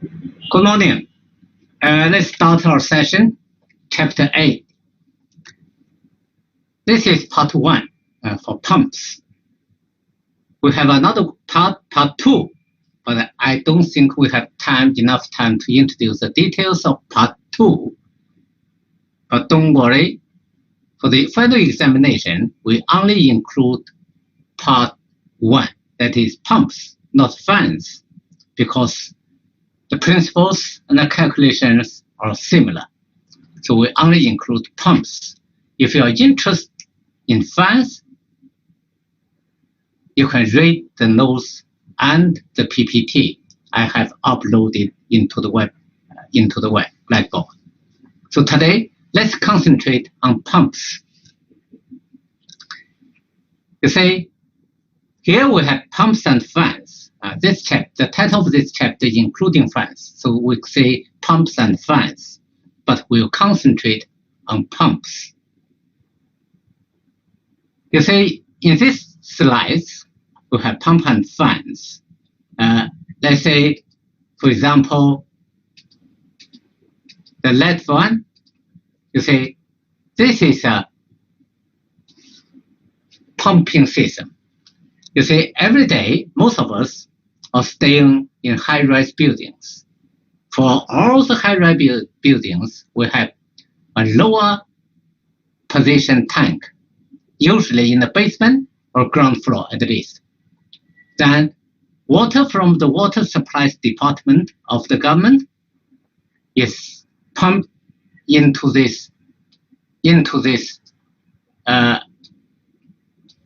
Good morning. Let's start our session, Chapter 8. This is Part 1 for pumps. We have another Part 2, but I don't think we have enough time to introduce the details of Part 2. But don't worry, for the final examination, we only include Part 1, that is pumps, not fans, because the principles and the calculations are similar. So we only include pumps. If you are interested in fans, you can read the notes and the PPT I have uploaded into the web Blackboard. So today, let's concentrate on pumps. You see, here we have pumps and fans. The title of this chapter is including fans, so we say pumps and fans, but we'll concentrate on pumps. You see, in this slides, we have pump and fans. Let's say, for example, the left one, you see, this is a pumping system. You see, every day, most of us are staying in high-rise buildings. For all the high-rise buildings, we have a lower position tank, usually in the basement or ground floor at least. Then water from the water supplies department of the government is pumped into this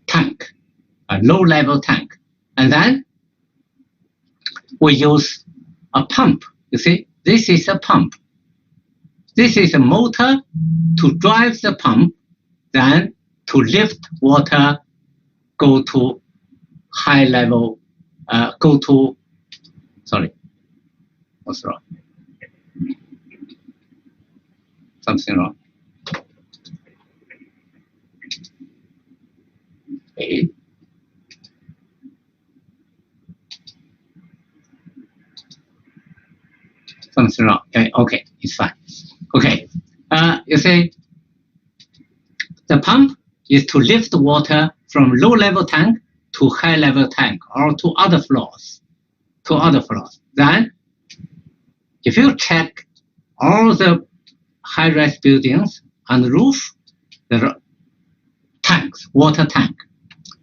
tank, a low-level tank. And then we use a pump. You see, this is a pump. This is a motor to drive the pump, then to lift water, go to high level, what's wrong? Something wrong. Okay. Something wrong. Okay, it's fine. Okay, you see, the pump is to lift water from low-level tank to high-level tank or to other floors. Then, if you check all the high-rise buildings on the roof, the tanks, water tank,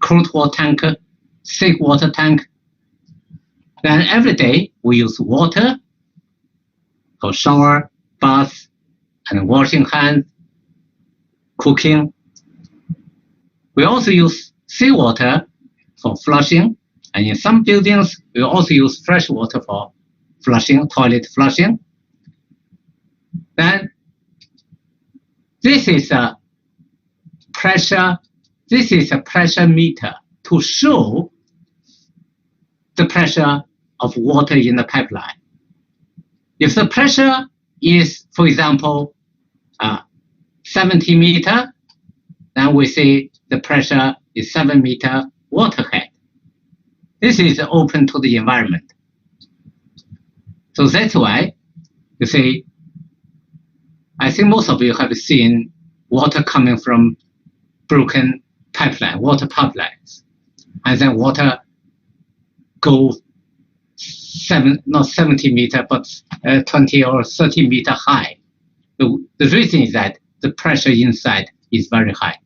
cold water tank, thick water tank. Then every day we use water for shower, bath, and washing hands, cooking. We also use seawater for flushing, and in some buildings, we also use fresh water for flushing, toilet flushing. Then this is a pressure meter to show the pressure of water in the pipeline. If the pressure is, for example, 70 meter, then we say the pressure is 7 meter water head. This is open to the environment. So that's why, you see, I think most of you have seen water coming from broken pipeline, water pipelines, and then water go not 70 meter, but 20 or 30 meter high. The reason is that the pressure inside is very high.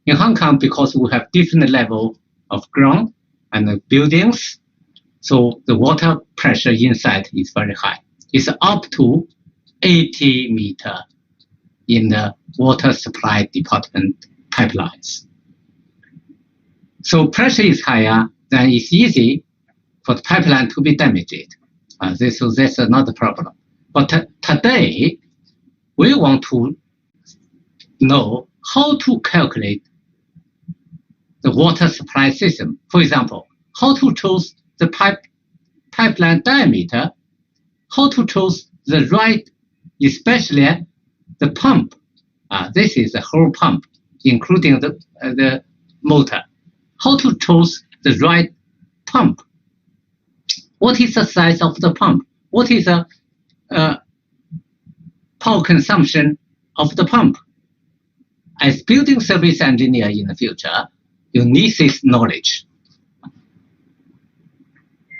In Hong Kong, because we have different level of ground and buildings, so the water pressure inside is very high. It's up to 80 meter in the water supply department pipelines. So pressure is higher, then it's easy for the pipeline to be damaged. So that's another problem. But today, we want to know how to calculate the water supply system. For example, how to choose the pipeline diameter, how to choose the right, especially the pump. This is the whole pump, including the motor. How to choose the right pump. What is the size of the pump? what is the power consumption of the pump? As building service engineer in the future, you need this knowledge.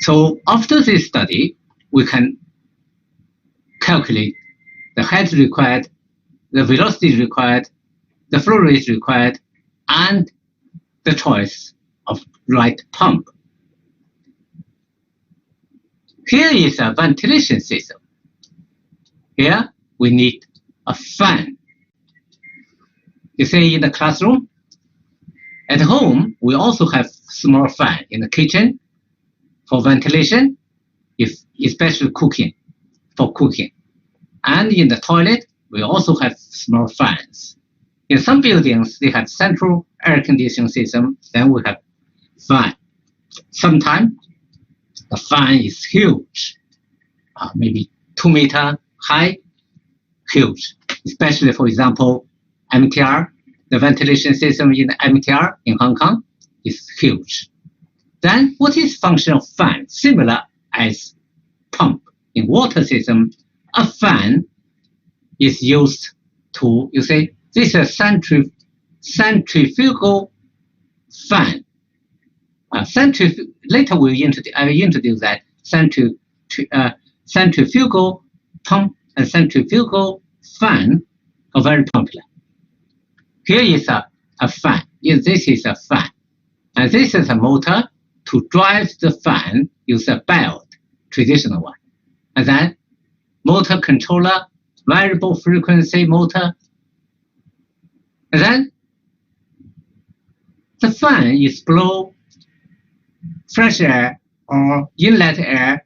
So after this study, we can calculate the height required, the velocity required, the flow rate required, and the choice of right pump. Here is a ventilation system. Here we need a fan. You see in the classroom. At home, we also have small fan in the kitchen for ventilation, especially cooking, for cooking. And in the toilet, we also have small fans. In some buildings, they have central air conditioning system, then we have fan. Sometimes the fan is huge, maybe 2 meters high, huge. Especially, for example, MTR, the ventilation system in MTR in Hong Kong is huge. Then what is function of fan? Similar as pump. In water system, a fan is used to, you say, this is a centrifugal fan. Later I will introduce that centrifugal pump and centrifugal fan are very popular. Here is a fan. This is a fan. And this is a motor. To drive the fan, use a belt, traditional one. And then motor controller, variable frequency motor. And then the fan is blow fresh air or inlet air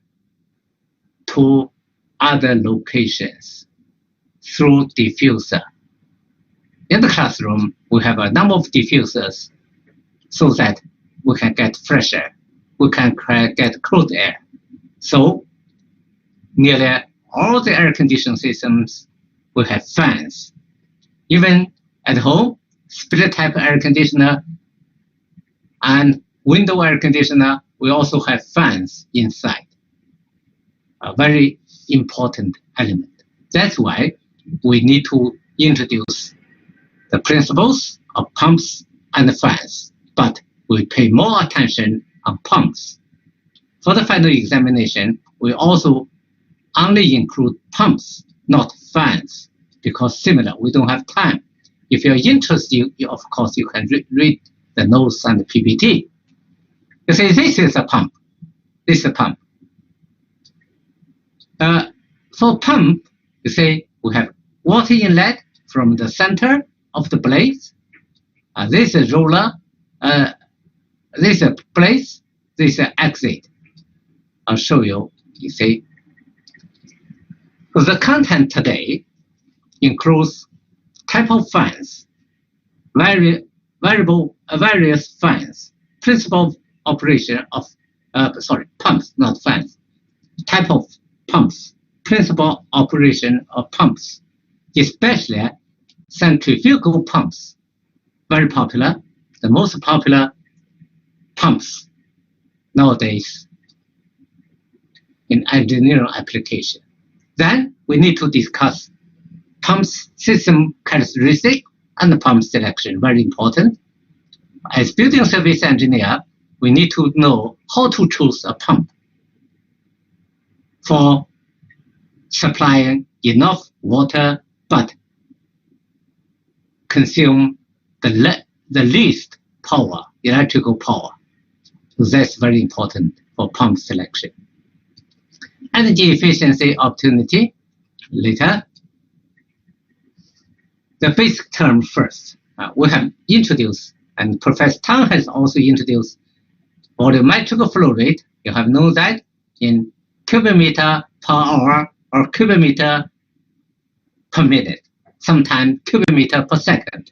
to other locations through diffuser. In the classroom, we have a number of diffusers so that we can get fresh air. We can get cold air. So nearly all the air conditioning systems will have fans. Even at home, split type air conditioner and window air conditioner, we also have fans inside. A very important element. That's why we need to introduce the principles of pumps and fans, but we pay more attention on pumps. For the final examination, we also only include pumps, not fans, because similar, we don't have time. If you're interested, of course, you can read the notes and the PPT. You say, this is a pump. This is a pump. For pump, you say, we have water inlet from the center of the blades. This is roller. This is a place. This is an exit. I'll show you. You see. So the content today includes type of fans, various fans, principle of operation of pumps, not fans. Type of pumps, principal operation of pumps, especially centrifugal pumps, very popular. The most popular pumps nowadays in engineering application. Then we need to discuss pumps system characteristic and the pump selection, very important. As building service engineer, we need to know how to choose a pump for supplying enough water but consume the least power, electrical power. So that's very important for pump selection. Energy efficiency opportunity later. The basic term first. We have introduced, and Professor Tang has also introduced, volumetric flow rate. You have known that in cubic meter per hour or cubic meter per minute, sometimes cubic meter per second.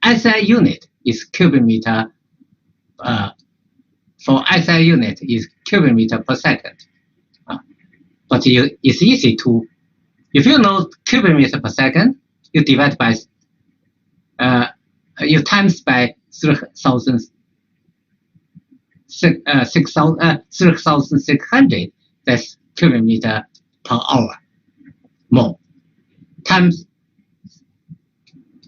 SI unit is cubic meter, for SI unit is cubic meter per second. But it's easy to, if you know cubic meter per second, you divide by, you times by 3,600, that's cubic meter per hour more times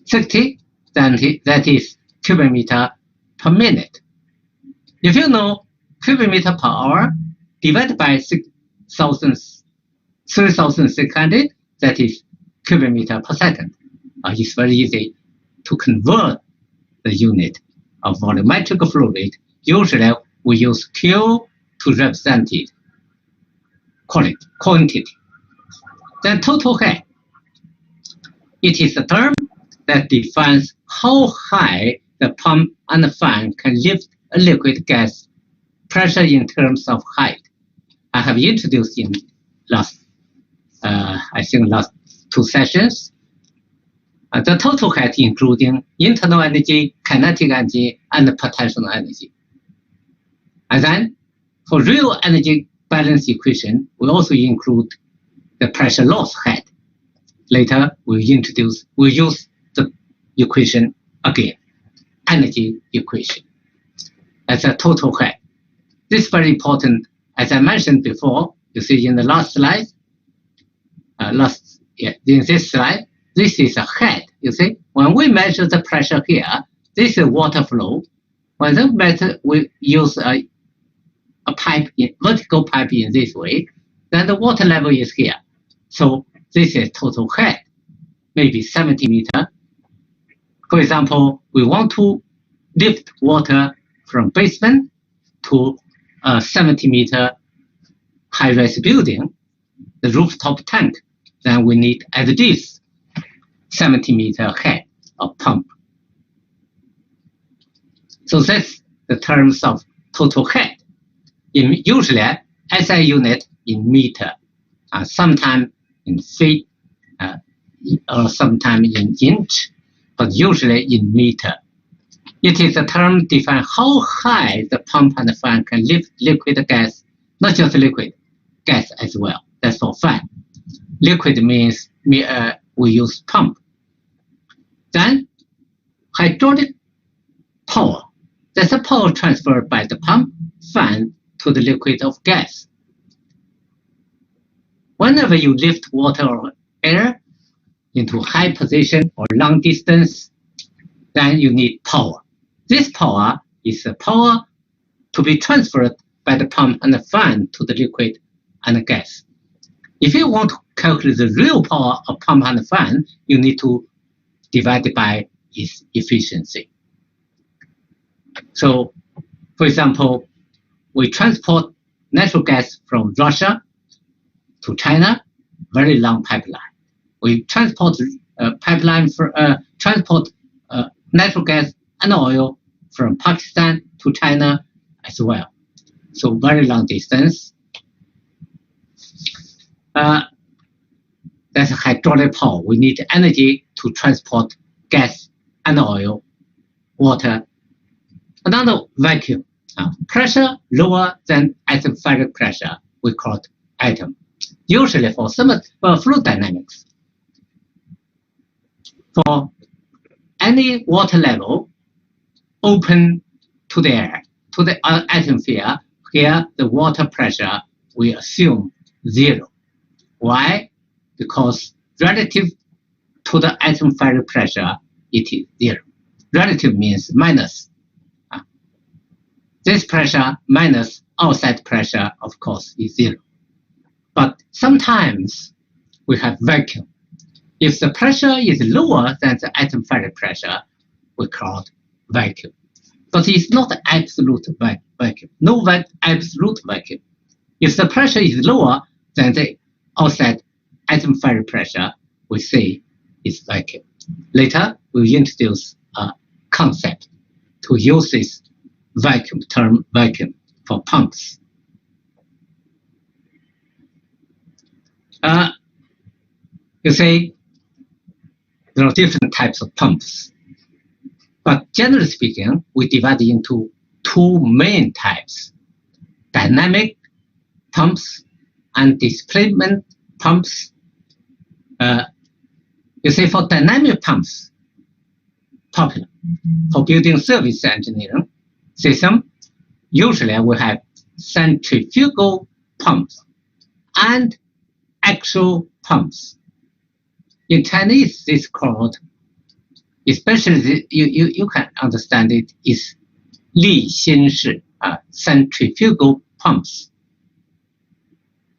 60, then that is cubic meter per minute. If you know cubic meter per hour divided by 3,600, that is cubic meter per second. It's very easy to convert the unit of volumetric fluid. Usually we use Q to represent it, quantity. Then total height. It is a term that defines how high the pump and the fan can lift a liquid gas pressure in terms of height. I have introduced in last 2 sessions. The total height including internal energy, kinetic energy, and potential energy. And then for real energy balance equation, we also include the pressure loss height. Later, we use the equation again, energy equation, as a total height. This is very important. As I mentioned before, you see in the last slide, in this slide, this is a head. You see, when we measure the pressure here, this is water flow. When we use a pipe, vertical pipe in this way, then the water level is here. So this is total head, maybe 70 meters. For example, we want to lift water from basement to a 70-meter high-rise building, the rooftop tank. Then we need at least 70-meter head of pump. So that's the terms of total head. Usually, SI unit in meter, sometimes in feet, or sometimes in inch, but usually in meter. It is a term define how high the pump and the fan can lift liquid gas, not just liquid, gas as well. That's for fan. Liquid means we use pump. Then hydraulic power. That's the power transferred by the pump, fan to the liquid of gas. Whenever you lift water or air into high position or long distance, then you need power. This power is the power to be transferred by the pump and the fan to the liquid and the gas. If you want to calculate the real power of pump and fan, you need to divide it by its efficiency. So, for example, we transport natural gas from Russia to China, very long pipeline. We transport natural gas and oil from Pakistan to China as well. So very long distance. That's hydraulic power. We need energy to transport gas and oil, water. Another vacuum. Pressure lower than atmospheric pressure, we call it atom. Usually for fluid dynamics. For any water level open to the air, to the atmosphere, here the water pressure we assume 0. Why? Because relative to the atmospheric pressure, it is 0. Relative means minus. This pressure minus outside pressure, of course, is 0. But sometimes we have vacuum. If the pressure is lower than the atmospheric pressure, we call it vacuum. But it's not absolute vacuum. No absolute vacuum. If the pressure is lower than the outside atmospheric pressure, we say it's vacuum. Later, we'll introduce a concept to use this term vacuum for pumps. You see, there are different types of pumps. But generally speaking, we divide into 2 main types: dynamic pumps and displacement pumps. You see, for dynamic pumps, popular for building service engineering system, usually we have centrifugal pumps and axial pumps. In Chinese, this is called, especially you can understand it, is 立心式 centrifugal pumps.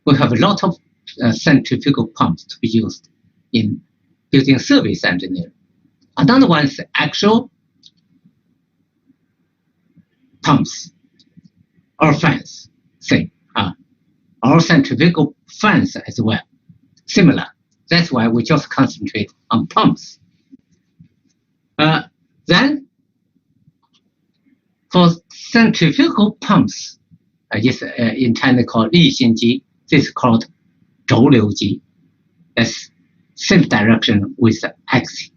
We have a lot of centrifugal pumps to be used in building service engineering. Another one is axial pumps or fans, same, or centrifugal fans as well, similar. That's why we just concentrate on pumps. Then, for centrifugal pumps, is in China called 离心机, this is called 轴流机. That's same direction with the axis.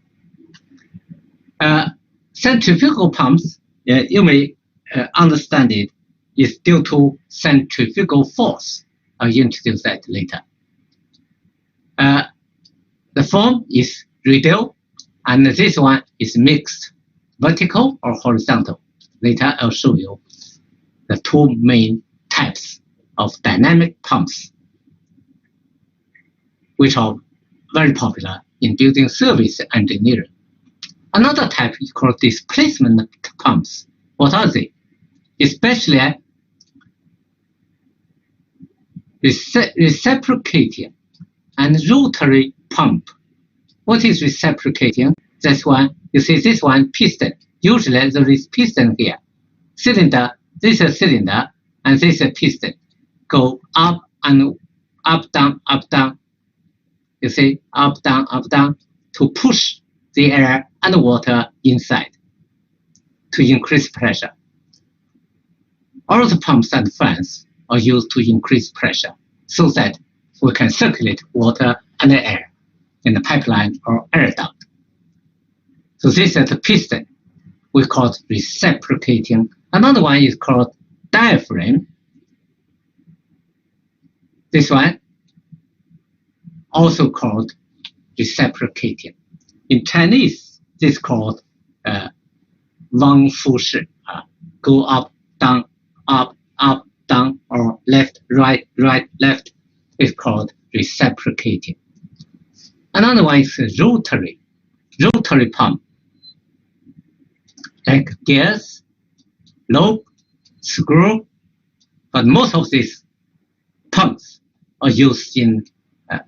Centrifugal pumps, you may understand it, is due to centrifugal force. I'll introduce that later. The form is radial, and this one is mixed, vertical or horizontal. Later, I'll show you the two main types of dynamic pumps, which are very popular in building service engineering. Another type is called displacement pumps. What are they? Especially reciprocating and rotary pump. What is reciprocating? That's one, you see this one, piston. Usually there is piston here. Cylinder, this is a cylinder, and this is a piston. Go up and up, down, up, down. You see, up, down, to push the air and water inside to increase pressure. All the pumps and fans are used to increase pressure so that we can circulate water and air in the pipeline or air duct. So this is the piston. We call it reciprocating. Another one is called diaphragm. This one also called reciprocating. In Chinese, this is called 汪夫式, go up, down, or left, right, left. It's called reciprocating. Another one is rotary pump, like gears, lobe, screw. But most of these pumps are used in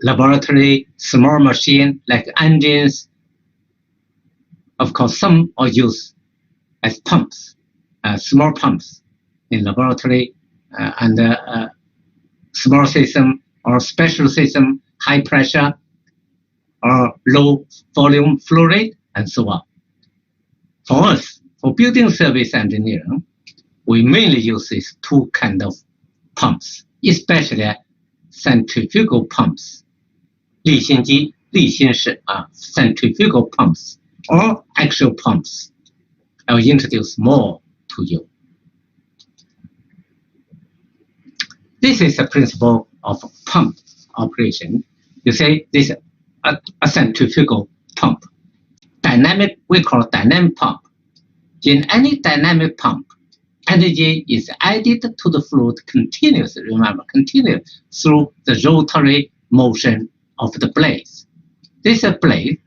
laboratory, small machine like engines. Of course, some are used as pumps, small pumps in laboratory and small system or special system, high pressure or low volume flow rate, and so on. For us, for building service engineering, we mainly use these two kinds of pumps, especially centrifugal pumps, 离心机, 离心式, centrifugal pumps, or axial pumps. I will introduce more to you. This is the principle of pump operation. You say this is a centrifugal pump. Dynamic, we call it dynamic pump. In any dynamic pump, energy is added to the fluid continuously, remember, continuously through the rotary motion of the blades. This is a blade,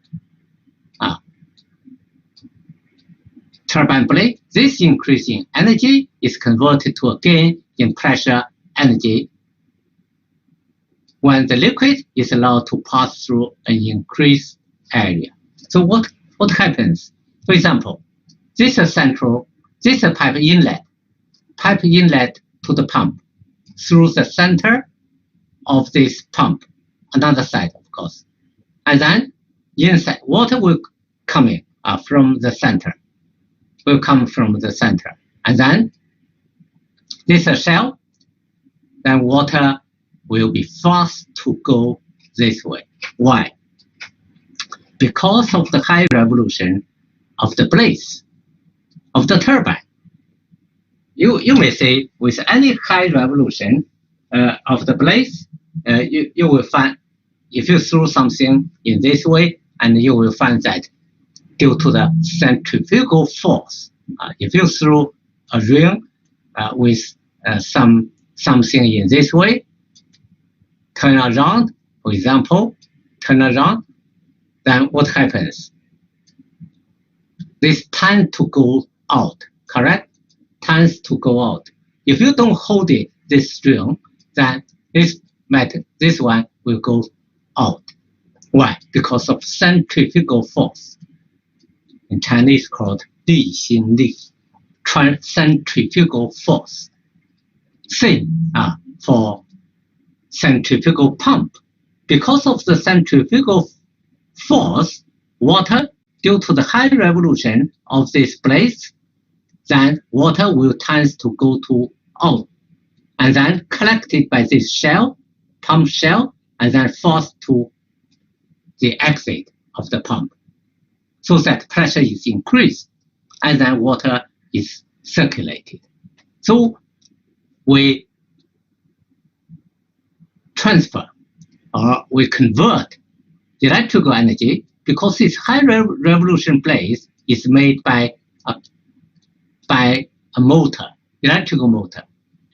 turbine blade. This increase in energy is converted to a gain in pressure energy when the liquid is allowed to pass through an increased area. So what happens? For example, this is a pipe inlet to the pump through the center of this pump, another side, of course. And then inside, water will come in from the center, And then this is a shell, then water will be forced to go this way. Why? Because of the high revolution of the blades of the turbine. You may say with any high revolution of the blades, you will find, if you throw something in this way, and you will find that due to the centrifugal force, if you throw a ring with something in this way, turn around, for example, turn around, then what happens? This tends to go out, correct? Tends to go out. If you don't hold it, this string, then this one will go out. Why? Because of centrifugal force. In Chinese called 地心力, centrifugal force. Same for centrifugal pump. Because of the centrifugal force, water, due to the high revolution of this place, then water will tend to go to out, and then collected by this shell, pump shell, and then forced to the exit of the pump, so that pressure is increased, and then water is circulated. So we transfer or we convert electrical energy, because this high revolution place is made by a motor, electrical motor.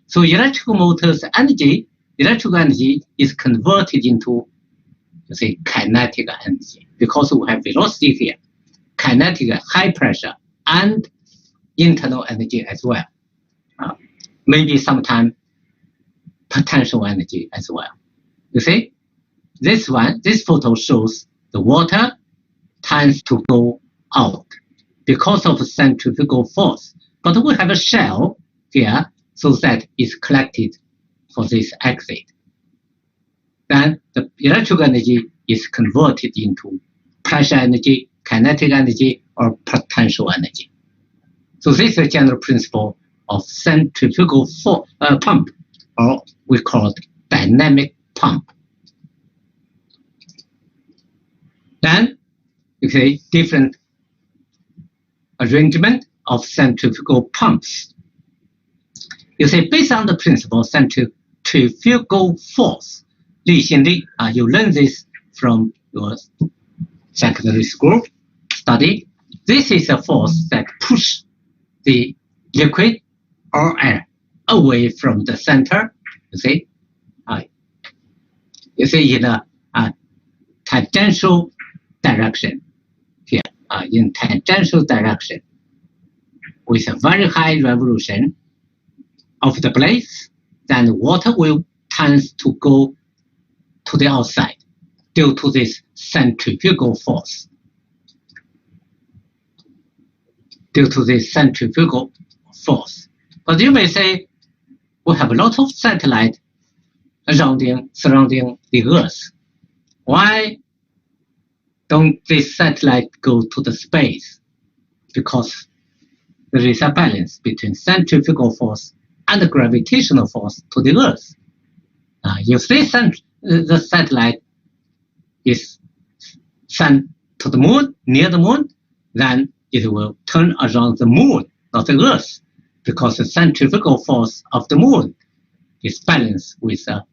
So electrical motor's energy, electrical energy is converted into, say, kinetic energy, because we have velocity here, kinetic, high pressure, and internal energy as well. Maybe sometimes potential energy as well. You see, this photo shows the water tends to go out because of centrifugal force. But we have a shell here, so that is collected for this exit. Then the electrical energy is converted into pressure energy, kinetic energy, or potential energy. So this is the general principle of centrifugal pump, or we call it dynamic pump. Then you see different arrangement of centrifugal pumps. You see, based on the principle of centrifugal force, 离心力, you learn this from your secondary school study. This is a force that pushes the liquid or air away from the center. You see, in a tangential direction here, in tangential direction, with a very high revolution of the place, then water will tend to go to the outside due to this centrifugal force. Due to this centrifugal force. But you may say, we have a lot of satellites surrounding the Earth. Why don't this satellite go to the space? Because there is a balance between centrifugal force and the gravitational force to the Earth. If the satellite is sent to the moon, near the moon, then it will turn around the moon, not the Earth, because the centrifugal force of the moon is balanced with the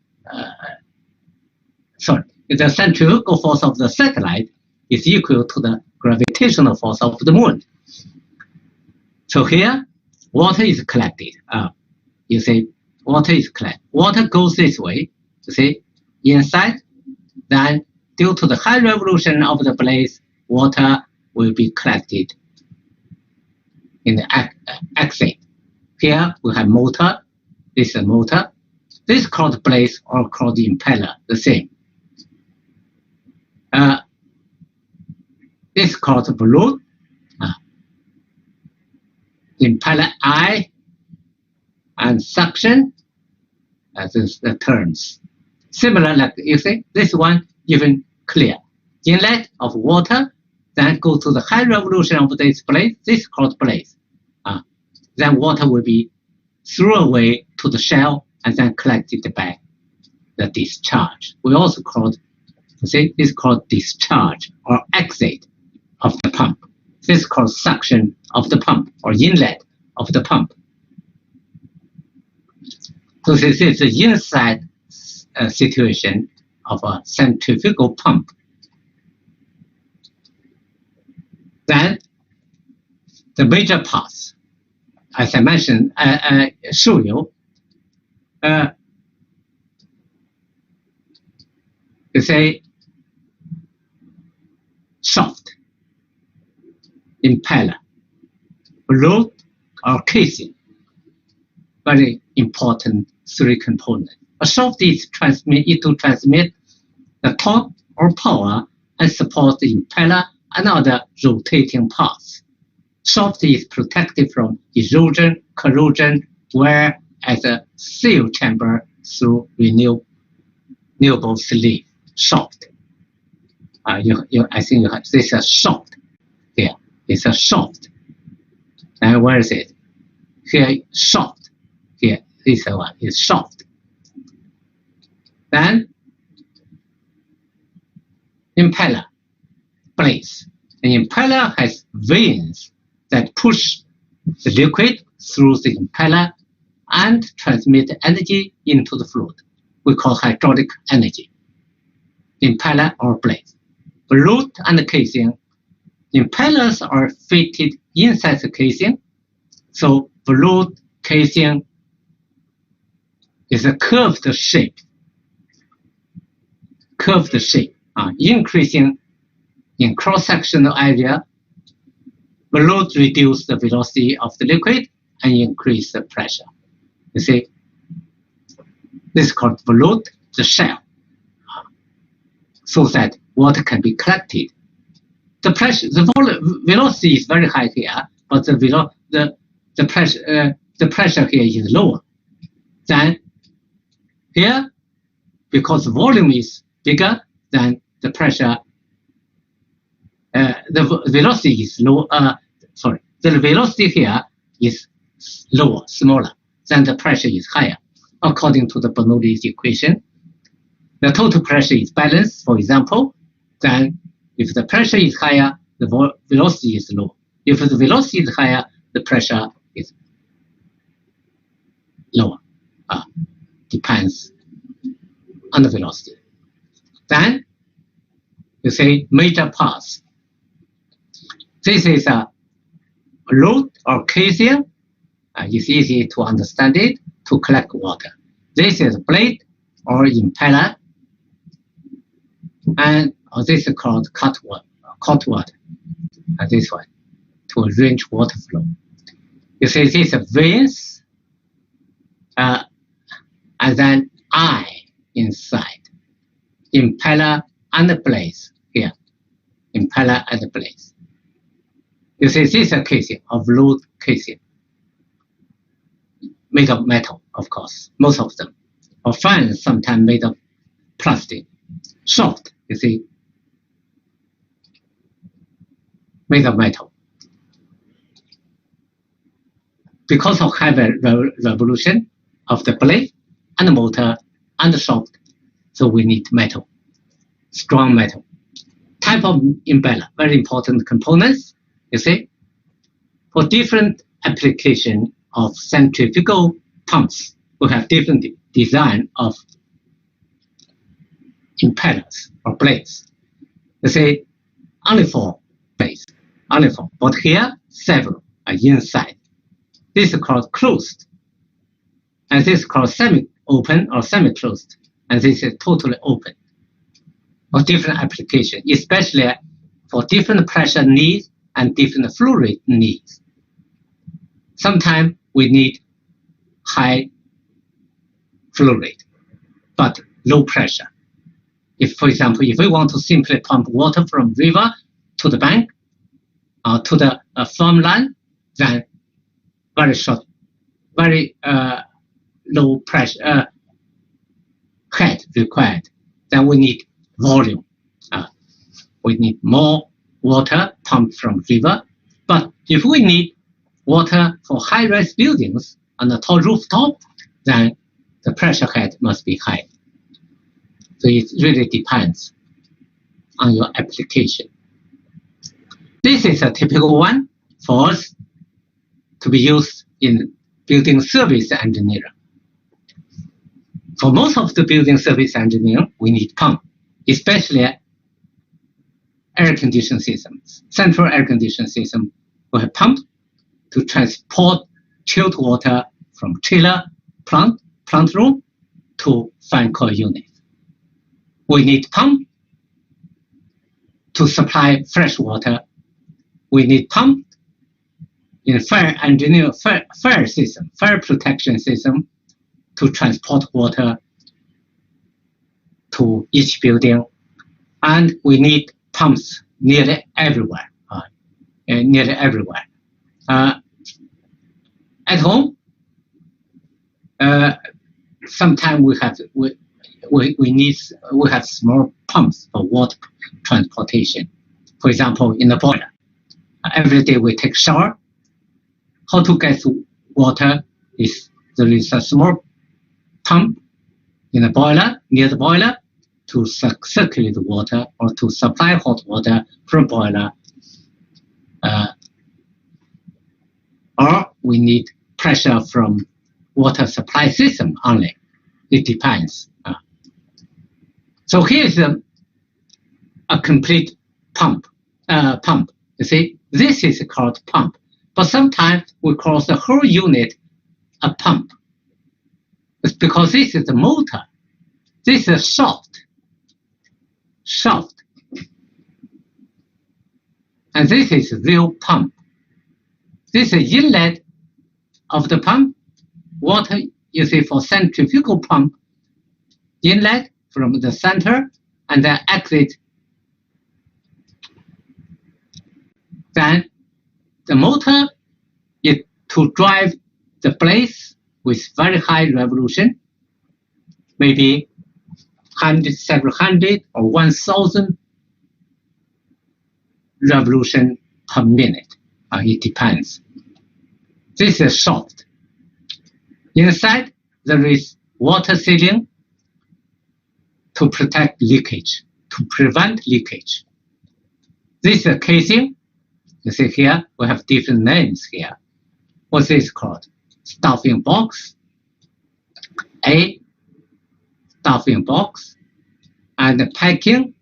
centrifugal force of the satellite is equal to the gravitational force of the moon. So here, water is collected. You see, water is collected. Water goes this way, you see, inside. Then, due to the high revolution of the place, water will be collected in the exit. Here we have motor. This is a motor. This is called blade or called impeller, the same. This is called balloon. Impeller eye and suction, as is the terms. Similar, like you see, this one even clear. Inlet of water, then go to the high revolution of this blade. This is called blade. Then water will be thrown away to the shell and then collected by the discharge. We also called, you see, this is called discharge or exit of the pump. This is called suction of the pump or inlet of the pump. So this is the inside situation of a centrifugal pump. Then the major parts, as I mentioned, I show you. You say shaft, impeller, root or casing. Very important three components. A shaft is to transmit the torque or power and support the impeller and other rotating parts. Shaft is protected from erosion, corrosion, wear as a seal chamber through renewable sleeve. Shaft. I think you have this is a shaft. Here, it's a shaft. And where is it? Here, shaft. Here, this one is shaft. Then, impeller, blades. An impeller has vanes that push the liquid through the impeller and transmit energy into the fluid. We call hydraulic energy. Impeller or blades. Root and casing. Impellers are fitted inside the casing, so the root casing is a curved shape, increasing in cross-sectional area. The root reduces the velocity of the liquid and increase the pressure. You see, this is called the root, the shell, so that water can be collected. The pressure, the velocity is very high here, but the pressure here is lower than here, because the volume is bigger than the pressure. The velocity is low. The velocity here is lower, smaller, than the pressure is higher, according to the Bernoulli's equation. The total pressure is balanced, for example, then if the pressure is higher, the velocity is low. If the velocity is higher, the pressure is lower. Depends on the velocity. Then you say major parts. This is a root or casing. It's easy to understand it, to collect water. This is blade or impeller, and this is called cut water. This one, to arrange water flow. You see, these are veins, and then eye inside. Impeller and the blades here. Impeller and the blades. You see, this is a casing of root casing, made of metal, of course, most of them, or fans sometimes made of plastic. Shaft, you see, made of metal. Because of high revolution of the blade and the motor and the shaft, so we need metal, strong metal. Type of impeller, very important components, you see. For different application of centrifugal pumps, we have different design of impellers or blades. You see, only 4 blades, only 4. But here, several are inside. This is called closed, and this is called semi-open or semi-closed, and this is totally open. For different application, especially for different pressure needs and different flow rate needs. Sometimes we need high flow rate, but low pressure. If, for example, if we want to simply pump water from river to the bank or to the farmland, then very short, very low pressure head required. Then we need volume. We need more water pumped from river. But if we need water for high-rise buildings on the tall rooftop, then the pressure head must be high. So it really depends on your application. This is a typical one for us to be used in building service engineering. For most of the building service engineering, we need pump, especially air conditioning systems. Central air conditioning system will have pump to transport chilled water from chiller, plant room to fan coil unit. we need pump to supply fresh water. We need pump in fire engineer, fire system, fire protection system to transport water to each building. And we need pumps nearly everywhere. Nearly everywhere. At home, sometimes we have small pumps for water transportation. For example, in the boiler, every day we take shower. How to get water is there is a small pump in the boiler, near the boiler, to circulate the water or to supply hot water from boiler. Or we need pressure from water supply system only. It depends. So here's a complete pump. You see, this is called pump. But sometimes we call the whole unit a pump. It's because this is the motor. This is shaft. And this is real pump. This is inlet of the pump. Water, you see, for centrifugal pump, inlet from the center and then exit. Then the motor is to drive the blades with very high revolution, maybe several hundred or 1,000 revolution per minute. It depends. This is shaft. Inside, there is water sealing to protect leakage, to prevent leakage. This is a casing. You see here, we have different names here. What's this called? Stuffing box. A, stuffing box. And packing.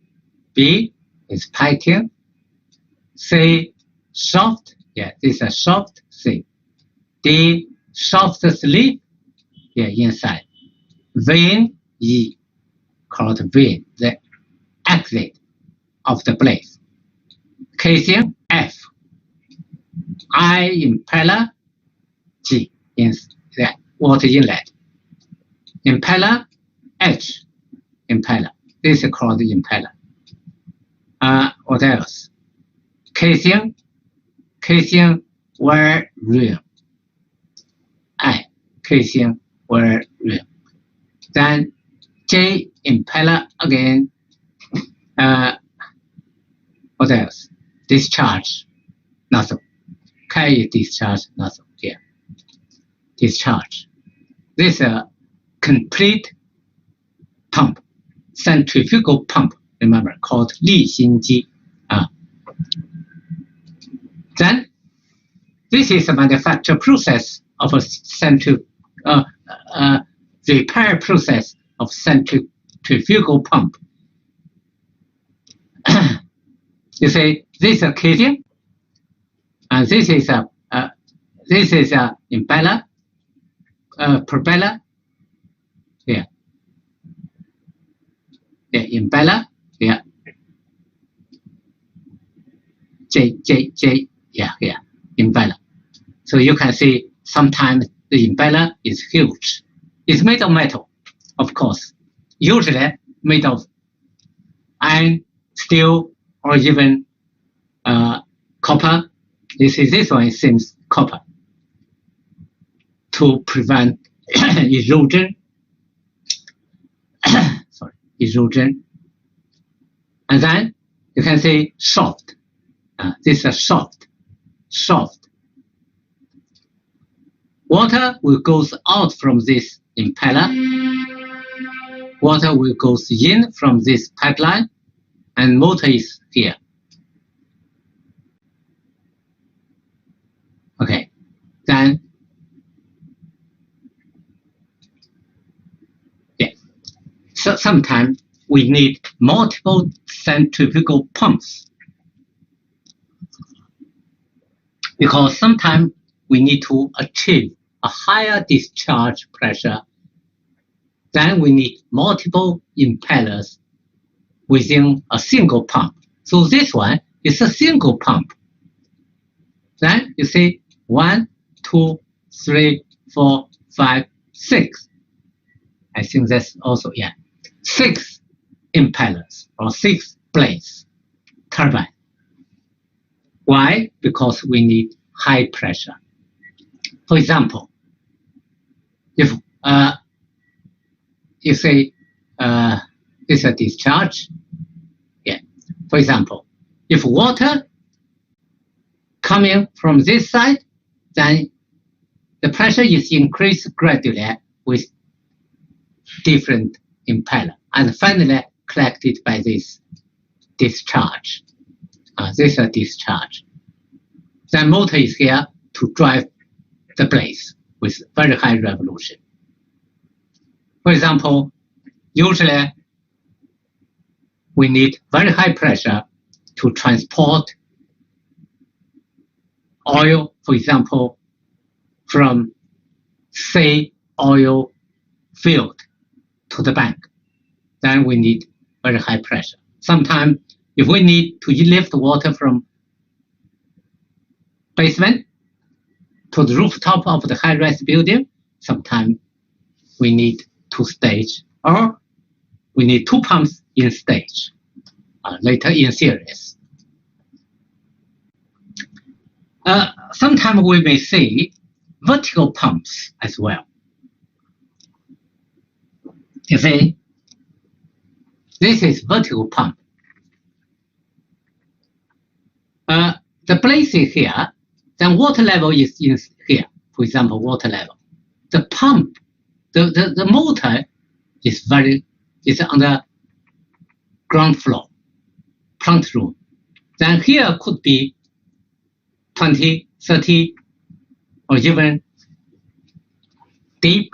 B is packing. C, shaft. Yeah, this is a shaft. C. D, shaft sleeve. Yeah, inside. Vane, E, called vane, the exit of the blade. Casing, F. I, impeller. G, in the water inlet. Impeller, H, impeller. This is called the impeller. What else? Casing, wire rim. I, casing, wire rim. Then J, impeller again. What else? Discharge nozzle. K is discharge nozzle here. Discharge. This is a complete pump, centrifugal pump. Remember, called 离心机. Then this is a manufacture process of a repair process of centrifugal pump. You see, this is a casing, and this is a impeller, propeller. Here, yeah, impeller. Yeah, J. Yeah, here, impeller. So you can see sometimes the impeller is huge. It's made of metal, of course. Usually made of iron, steel, or even copper. You see, this one seems copper to prevent erosion. Erosion. And then you can see shaft. This is a shaft. Water will go out from this impeller. Water will go in from this pipeline, and motor is here. Okay, then yeah. So sometimes we need multiple centrifugal pumps because sometimes we need to achieve a higher discharge pressure. Then we need multiple impellers within a single pump. So this one is a single pump. Then you see 1, 2, 3, 4, 5, 6. I think that's also, 6 impellers or 6 blades, turbine. Why? Because we need high pressure. For example, if you say it's a discharge, for example, if water coming from this side, then the pressure is increased gradually with different impeller and finally collected by this discharge. This is a discharge. Then motor is here to drive the blades with very high revolution. For example, usually we need very high pressure to transport oil, for example, from say oil field to the bank. Then we need very high pressure. Sometimes if we need to lift water from basement to the rooftop of the high-rise building, sometimes we need 2 stage, or we need 2 pumps in stage, later in series. Sometimes we may see vertical pumps as well. You see, this is vertical pump. The blades is here, then water level is in here. For example, water level. The pump, the motor is on the ground floor, plant room. Then here could be 20, 30, or even deep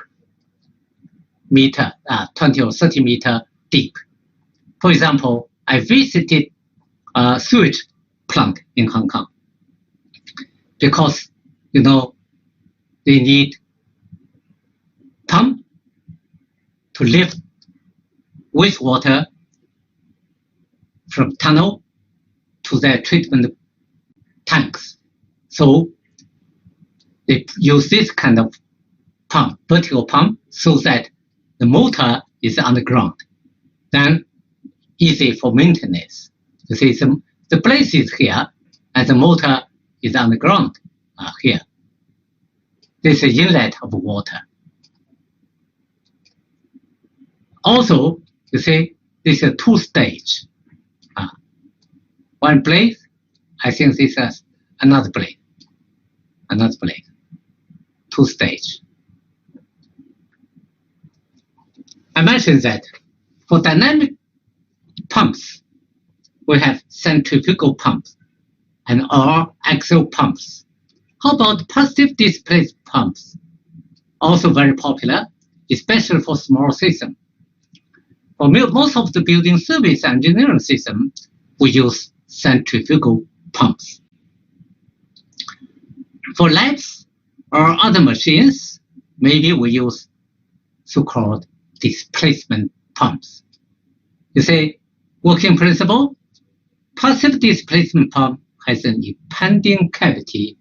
meter, 20 or 30 meter deep. For example, I visited a sewage plant in Hong Kong because, they need pump to lift wastewater from tunnel to their treatment tanks. So they use this kind of pump, vertical pump, so that the motor is on the ground. Then easy for maintenance. You see, the blade is here, and the motor is on the ground here. This is inlet of water. Also, you see, this is a 2-stage. One blade, I think this is another blade. 2-stage. I mentioned that for dynamic pumps, we have centrifugal pumps and or axial pumps. How about positive displaced pumps? Also very popular, especially for small systems. For most of the building service engineering system, we use centrifugal pumps. For labs or other machines, maybe we use so-called displacement pumps. You see, working principle, passive displacement pump has an expanding cavity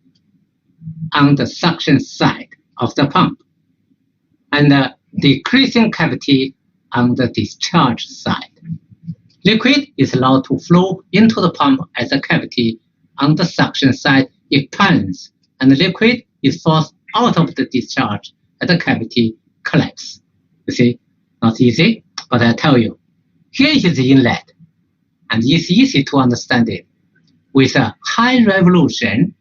on the suction side of the pump and a decreasing cavity on the discharge side. Liquid is allowed to flow into the pump as the cavity on the suction side expands, and the liquid is forced out of the discharge as the cavity collapses. You see, not easy, but I tell you, here is the inlet, and it's easy to understand it. With a high revolution,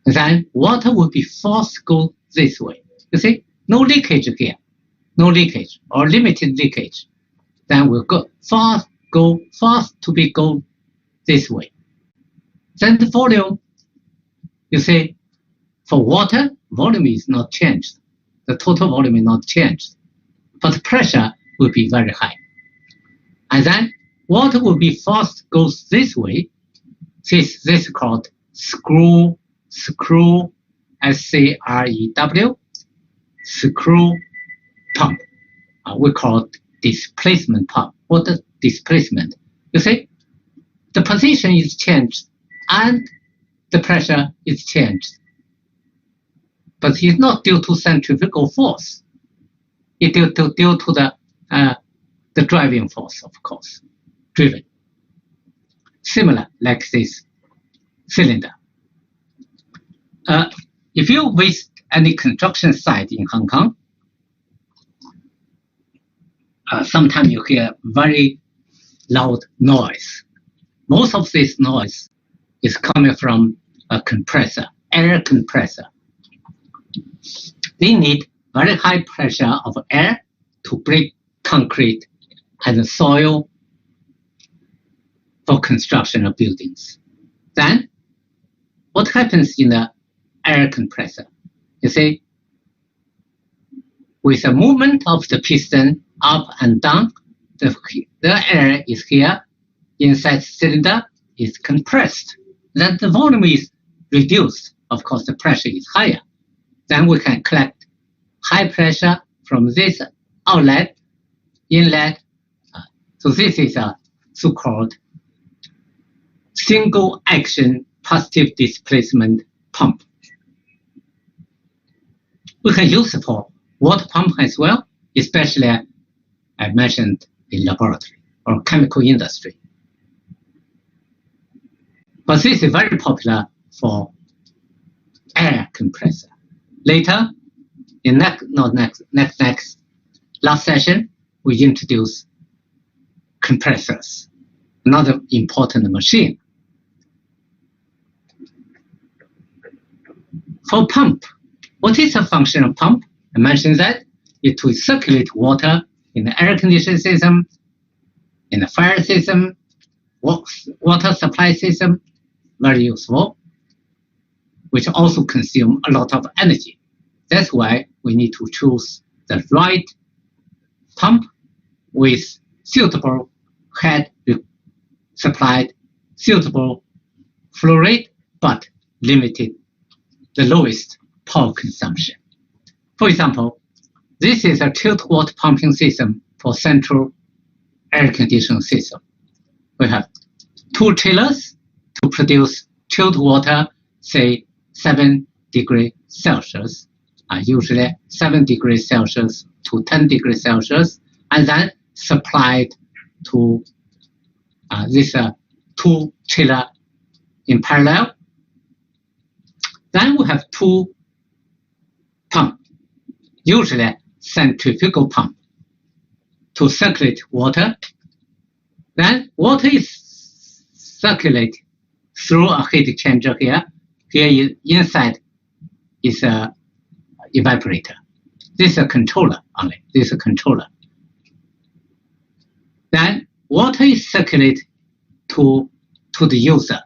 then water will be forced to go this way. You see, no leakage here, no leakage or limited leakage. Then we'll go fast to go this way. Then the volume, you see, for water, volume is not changed. The total volume is not changed, but pressure will be very high. And then water will be forced goes this way. This is called screw, S-C-R-E-W, screw pump. We call it displacement pump. water displacement. You see, the position is changed and the pressure is changed. But it's not due to centrifugal force. It's due to the driving force, of course, driven. Similar like this cylinder. If you visit any construction site in Hong Kong, sometimes you hear very loud noise. Most of this noise is coming from a compressor, air compressor. They need very high pressure of air to break concrete and soil for construction of buildings. Then, what happens in the air compressor? You see, with the movement of the piston up and down, the air is here inside the cylinder is compressed. Then the volume is reduced. Of course, the pressure is higher. Then we can collect high pressure from this outlet, inlet. So this is a so-called single action positive displacement pump. We can use it for water pump as well, especially I mentioned in laboratory or chemical industry. But this is very popular for air compressor. Later, in last session, we introduce compressors, another important machine. For pump, what is the function of pump? I mentioned that it will circulate water in the air conditioning system, in the fire system, water supply system, very useful, which also consume a lot of energy. That's why we need to choose the right pump with suitable head supplied, suitable flow rate, but limited the lowest power consumption. For example, this is a tilt water pumping system for central air conditioning system. We have two chillers to produce chilled water, say 7 degrees Celsius, usually 7 degrees Celsius to 10 degrees Celsius, and then supplied to this two chiller in parallel. Then we have two pumps, usually centrifugal pump, to circulate water. Then water is circulated through a heat exchanger here. Here inside is a evaporator. This is a controller only. This is a controller. Then water is circulated to the user.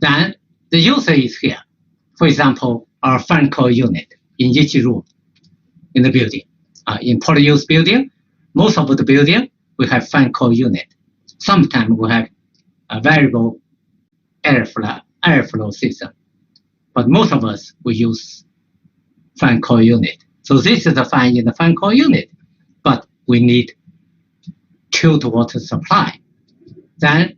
Then the user is here. For example, our fan coil unit in each room in the building. In polyuse building, most of the building we have fan coil unit. Sometimes we have a variable airflow system, but most of us we use fan coil unit. So this is the fan in the fan coil unit, but we need chilled water supply. Then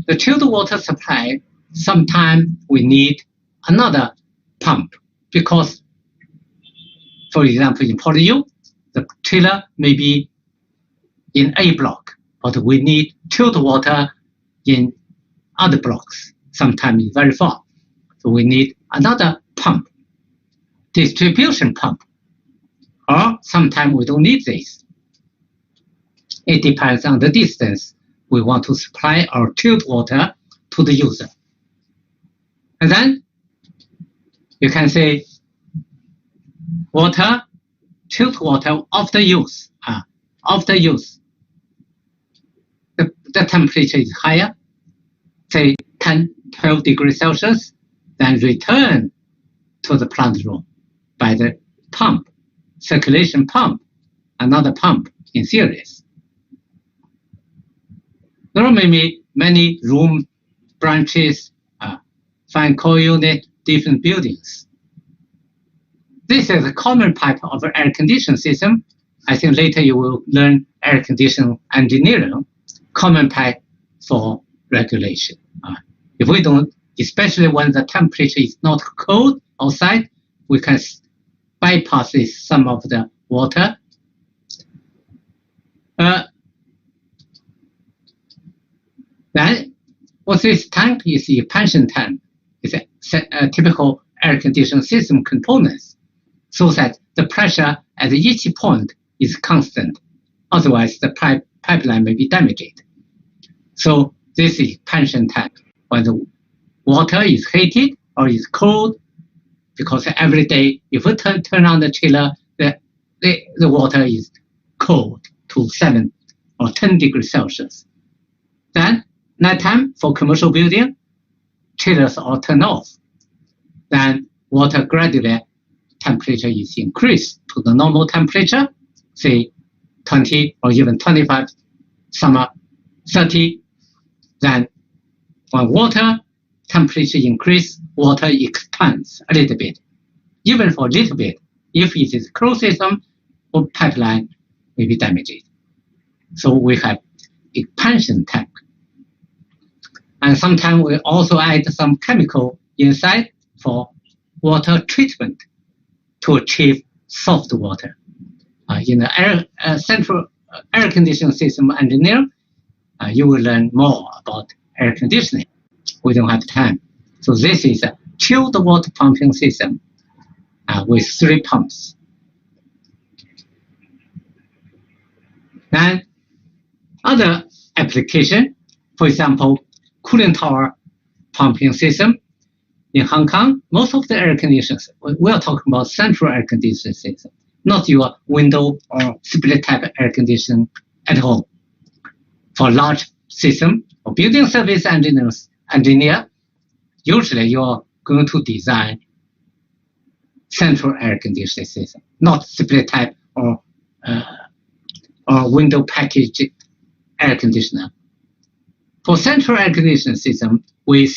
the chilled water supply, sometimes we need another pump because, for example, in polyuse, the chiller may be in A block, but we need chilled water in other blocks. Sometimes it's very far. So we need another pump, distribution pump. Or sometimes we don't need this. It depends on the distance we want to supply our chilled water to the user. And then you can say water, chilled water after use. After use, the temperature is higher, say 10, 12 degrees Celsius, then return to the plant room by the pump, circulation pump, another pump in series. There are many room branches, fan coil unit, different buildings. This is a common type of air conditioning system. I think later you will learn air conditioning engineering, common path for regulation. If we don't, especially when the temperature is not cold outside, we can bypass some of the water. Then, what this tank is the expansion tank. It's a typical air conditioning system components, so that the pressure at each point is constant. Otherwise, the pipeline may be damaged. So this is expansion tank. When the water is heated or is cold, because every day, if we turn on the chiller, the water is cold to 7 or 10 degrees Celsius. Then, nighttime for commercial building, chillers are turned off. Then, water gradually, temperature is increased to the normal temperature, say 20 or even 25, summer 30. Then, when water temperature increase, water expands a little bit. Even for a little bit, if it is closed system or pipeline may be damaged. So we have expansion tank. And sometimes we also add some chemical inside for water treatment to achieve soft water. In the central air conditioning system engineer, you will learn more about air conditioning. We don't have time. So this is a chilled water pumping system with 3 pumps. Then other application, for example, cooling tower pumping system. In Hong Kong, most of the air conditioners, we are talking about central air conditioning system, not your window or split type air conditioning at home. For large system or building service engineer, usually you're going to design central air conditioning system, not split type or window package air conditioner. For central air conditioning system, we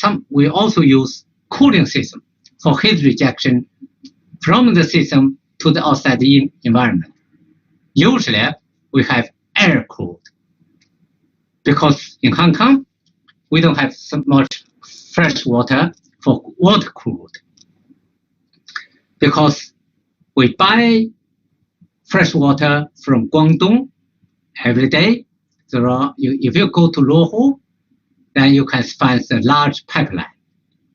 also use cooling system for heat rejection from the system to the outside environment. Usually, we have air cooled because in Hong Kong, we don't have so much fresh water for water cooled. Because we buy fresh water from Guangdong every day. If you go to Luohu, then you can find the large pipeline.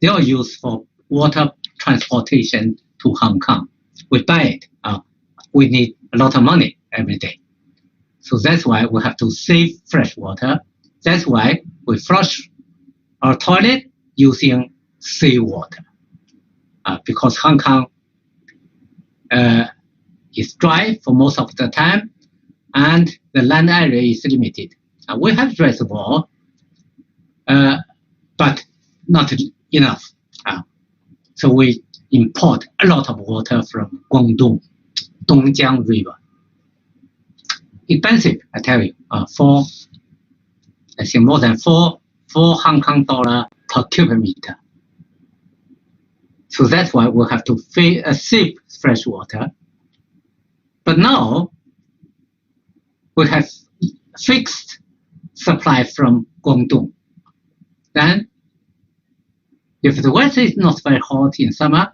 They are used for water transportation to Hong Kong. We buy it. We need a lot of money every day. So that's why we have to save fresh water. That's why we flush our toilet using seawater. Because Hong Kong is dry for most of the time, and the land area is limited. We have reservoir, but not enough. So we import a lot of water from Guangdong, Dongjiang River. Expensive, I tell you. I think more than four Hong Kong dollar per cubic meter. So that's why we have to save fresh water. But now we have fixed supply from Guangdong. Then, if the weather is not very hot in summer,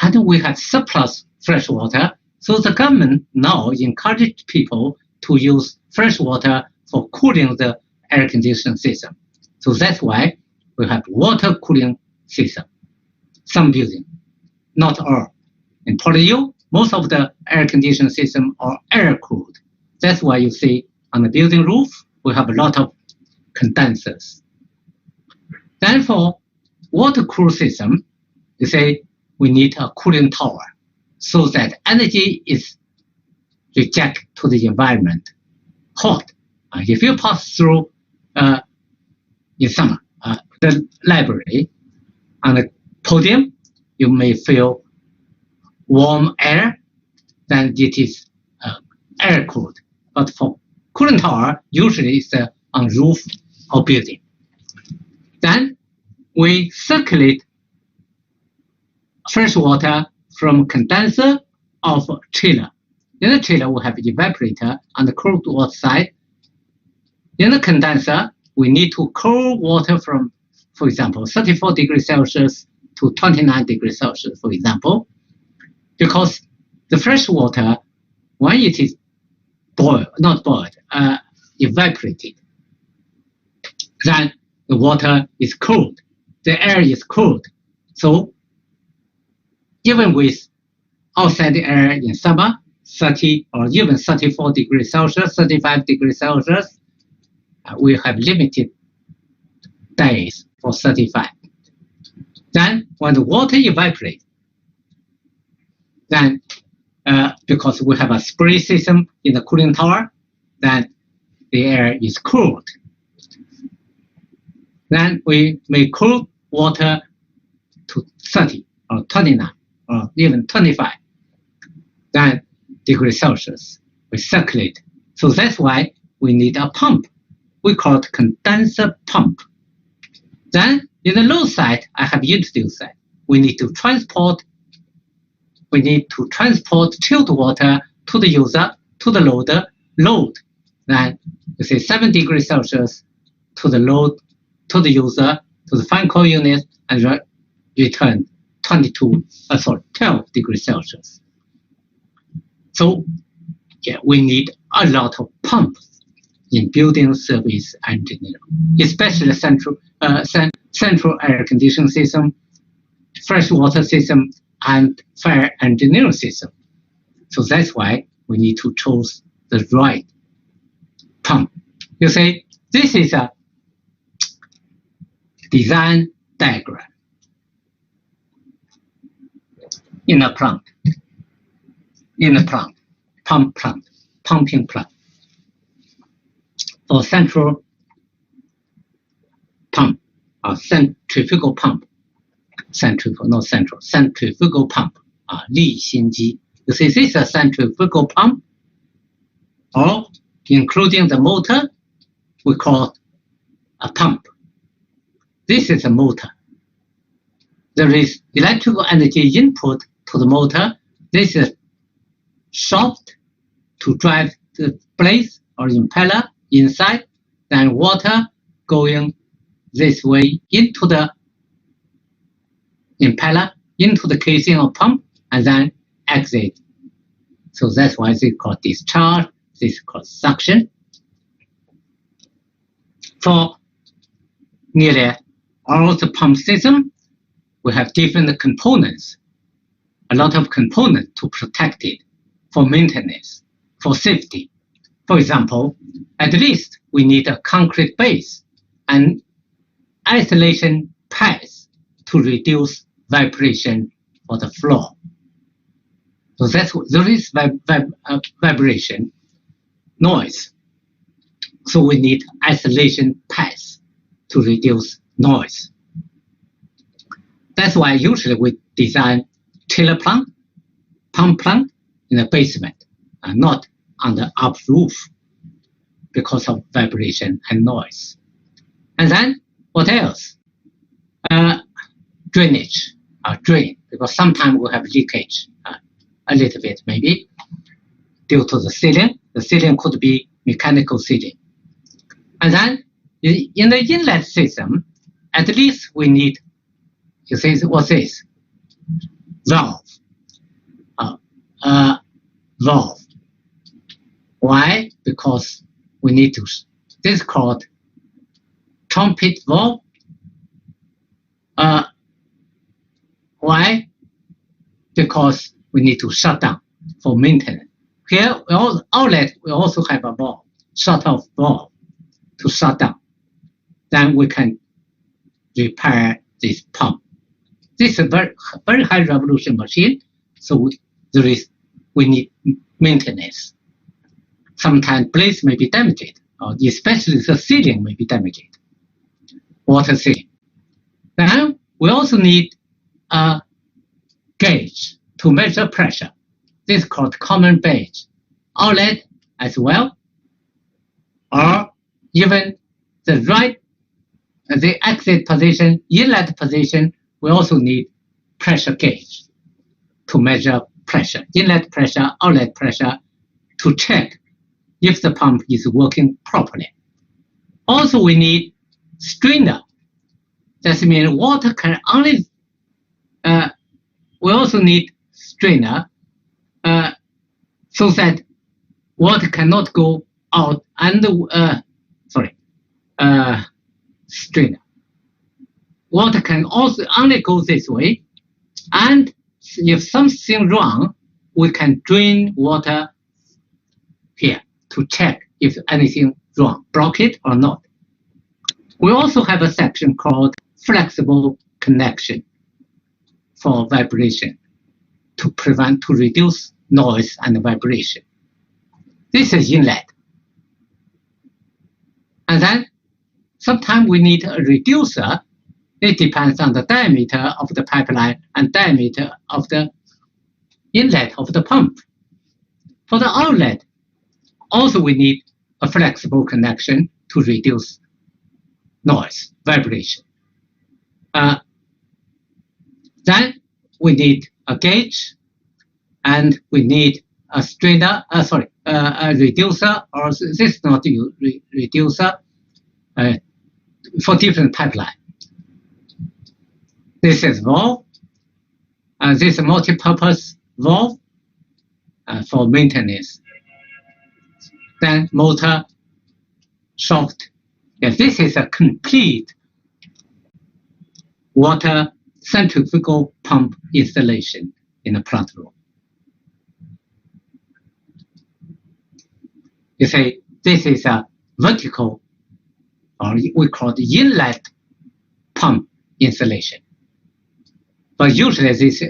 and we have surplus fresh water, so the government now encourages people to use fresh water for cooling the air conditioning system. So that's why we have water cooling system. Some building, not all. In Polio, most of the air conditioning system are air cooled. That's why you see on the building roof, we have a lot of condensers. Then for water cool system, you say we need a cooling tower so that energy is rejected to the environment, hot. If you pass through in summer, the library on the podium, you may feel warm air, then it is air cooled. But for cooling tower, usually it's on roof or building. Then we circulate fresh water from condenser of chiller In the chiller, we have evaporator on the cold water side. In the condenser, we need to cool water from, for example, 34 degrees Celsius to 29 degrees Celsius, for example, because the fresh water, when it is evaporated, then the water is cooled, the air is cooled. So even with outside air in summer, 30 or even 34 degrees Celsius, 35 degrees Celsius, we have limited days for 35. Then when the water evaporates, then because we have a spray system in the cooling tower, then the air is cooled. Then we may cool water to 30 or 29 or even 25 then degrees Celsius. We circulate. So that's why we need a pump. We call it condenser pump. Then in the load side, I have introduced that we need to transport chilled water to the user, to the load. Then you say 7 degrees Celsius to the load, to the user, to the fan coil unit, and return 12 degrees Celsius. So yeah, we need a lot of pumps in building service engineering, especially central air conditioning system, fresh water system, and fire engineering system. So that's why we need to choose the right pump. You see, this is a design diagram in a plant, pumping plant. For central pump, or centrifugal pump, centrifugal pump, 离心机. You see, this is a centrifugal pump, or including the motor, we call it a pump. This is a motor. There is electrical energy input to the motor. This is shaft to drive the blade or impeller inside, then water going this way into the impeller, into the casing of pump, and then exit. So that's why it's called discharge, this is called suction. For nearly all the pump system, we have different components, a lot of components to protect it, for maintenance, for safety. For example, at least we need a concrete base and isolation pads to reduce vibration for the floor. So there is vibration, noise. So we need isolation pads to reduce noise. That's why usually we design chiller plant, pump plant in the basement, and not on the up roof because of vibration and noise. And then what else? Drainage, drain, because sometimes we have leakage, a little bit maybe, due to the sealing. The sealing could be mechanical sealing. And then in the inlet system, at least we need, you see, what's this? Valve. Valve. Why? Because we need to, this is called trumpet valve. Why? Because we need to shut down for maintenance. Here, outlet, we also have a valve, shut-off valve to shut down. Then we can repair this pump. This is a very high revolution machine, so we need maintenance. Sometimes blades may be damaged, or especially the sealing may be damaged, water sealing. Then we also need a gauge to measure pressure. This is called common gauge. Outlet as well, or even the exit position, inlet position, we also need pressure gauge to measure pressure, inlet pressure, outlet pressure, to check if the pump is working properly. Also, we need strainer. That means water can only, we also need strainer so that water cannot go out and, strainer. Water can also only go this way, and if something wrong, we can drain water here to check if anything wrong, block it or not. We also have a section called flexible connection for vibration to reduce noise and vibration. This is inlet. And then sometimes we need a reducer. It depends on the diameter of the pipeline and diameter of the inlet of the pump. For the outlet, also we need a flexible connection to reduce noise, vibration. Then we need a gauge, and we need a strainer, a reducer, or this is not a reducer, for different pipeline. This is valve, and this is multi-purpose valve for maintenance. Then motor, shaft. Yes, this is a complete water centrifugal pump installation in a plant room. You see, this is a vertical, or we call it inlet pump installation. But usually this,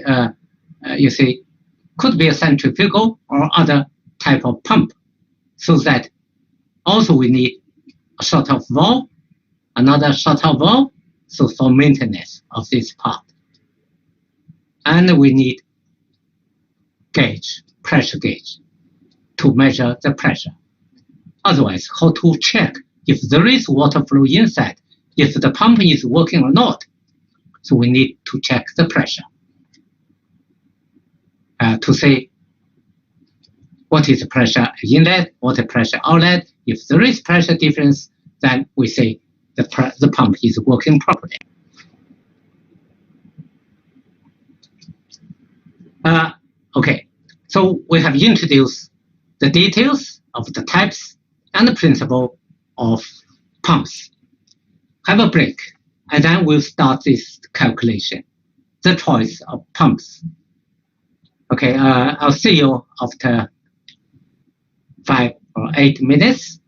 you see, could be a centrifugal or other type of pump. So that also we need a sort of valve, another sort of valve, so for maintenance of this part. And we need gauge, pressure gauge, to measure the pressure. Otherwise, how to check if there is water flow inside, if the pump is working or not? So we need to check the pressure to say what is the pressure inlet, what is pressure outlet. If there is pressure difference, then we say the pump is working properly. Okay, so we have introduced the details of the types and the principle of pumps. Have a break, and then we'll start this calculation, the choice of pumps. Okay, I'll see you after 5 or 8 minutes.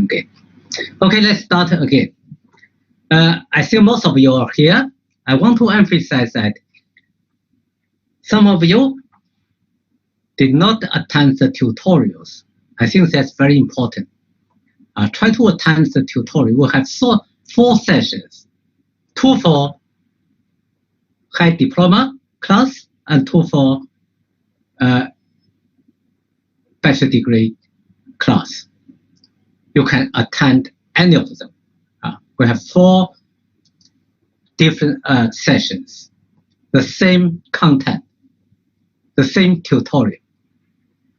again. Okay, let's start again. I see most of you are here. I want to emphasize that some of you did not attend the tutorials. I think that's very important. Try to attend the tutorial. We have 4 sessions, 2 for high diploma class and 2 for bachelor degree class. You can attend any of them. We have 4 different sessions, the same content, the same tutorial.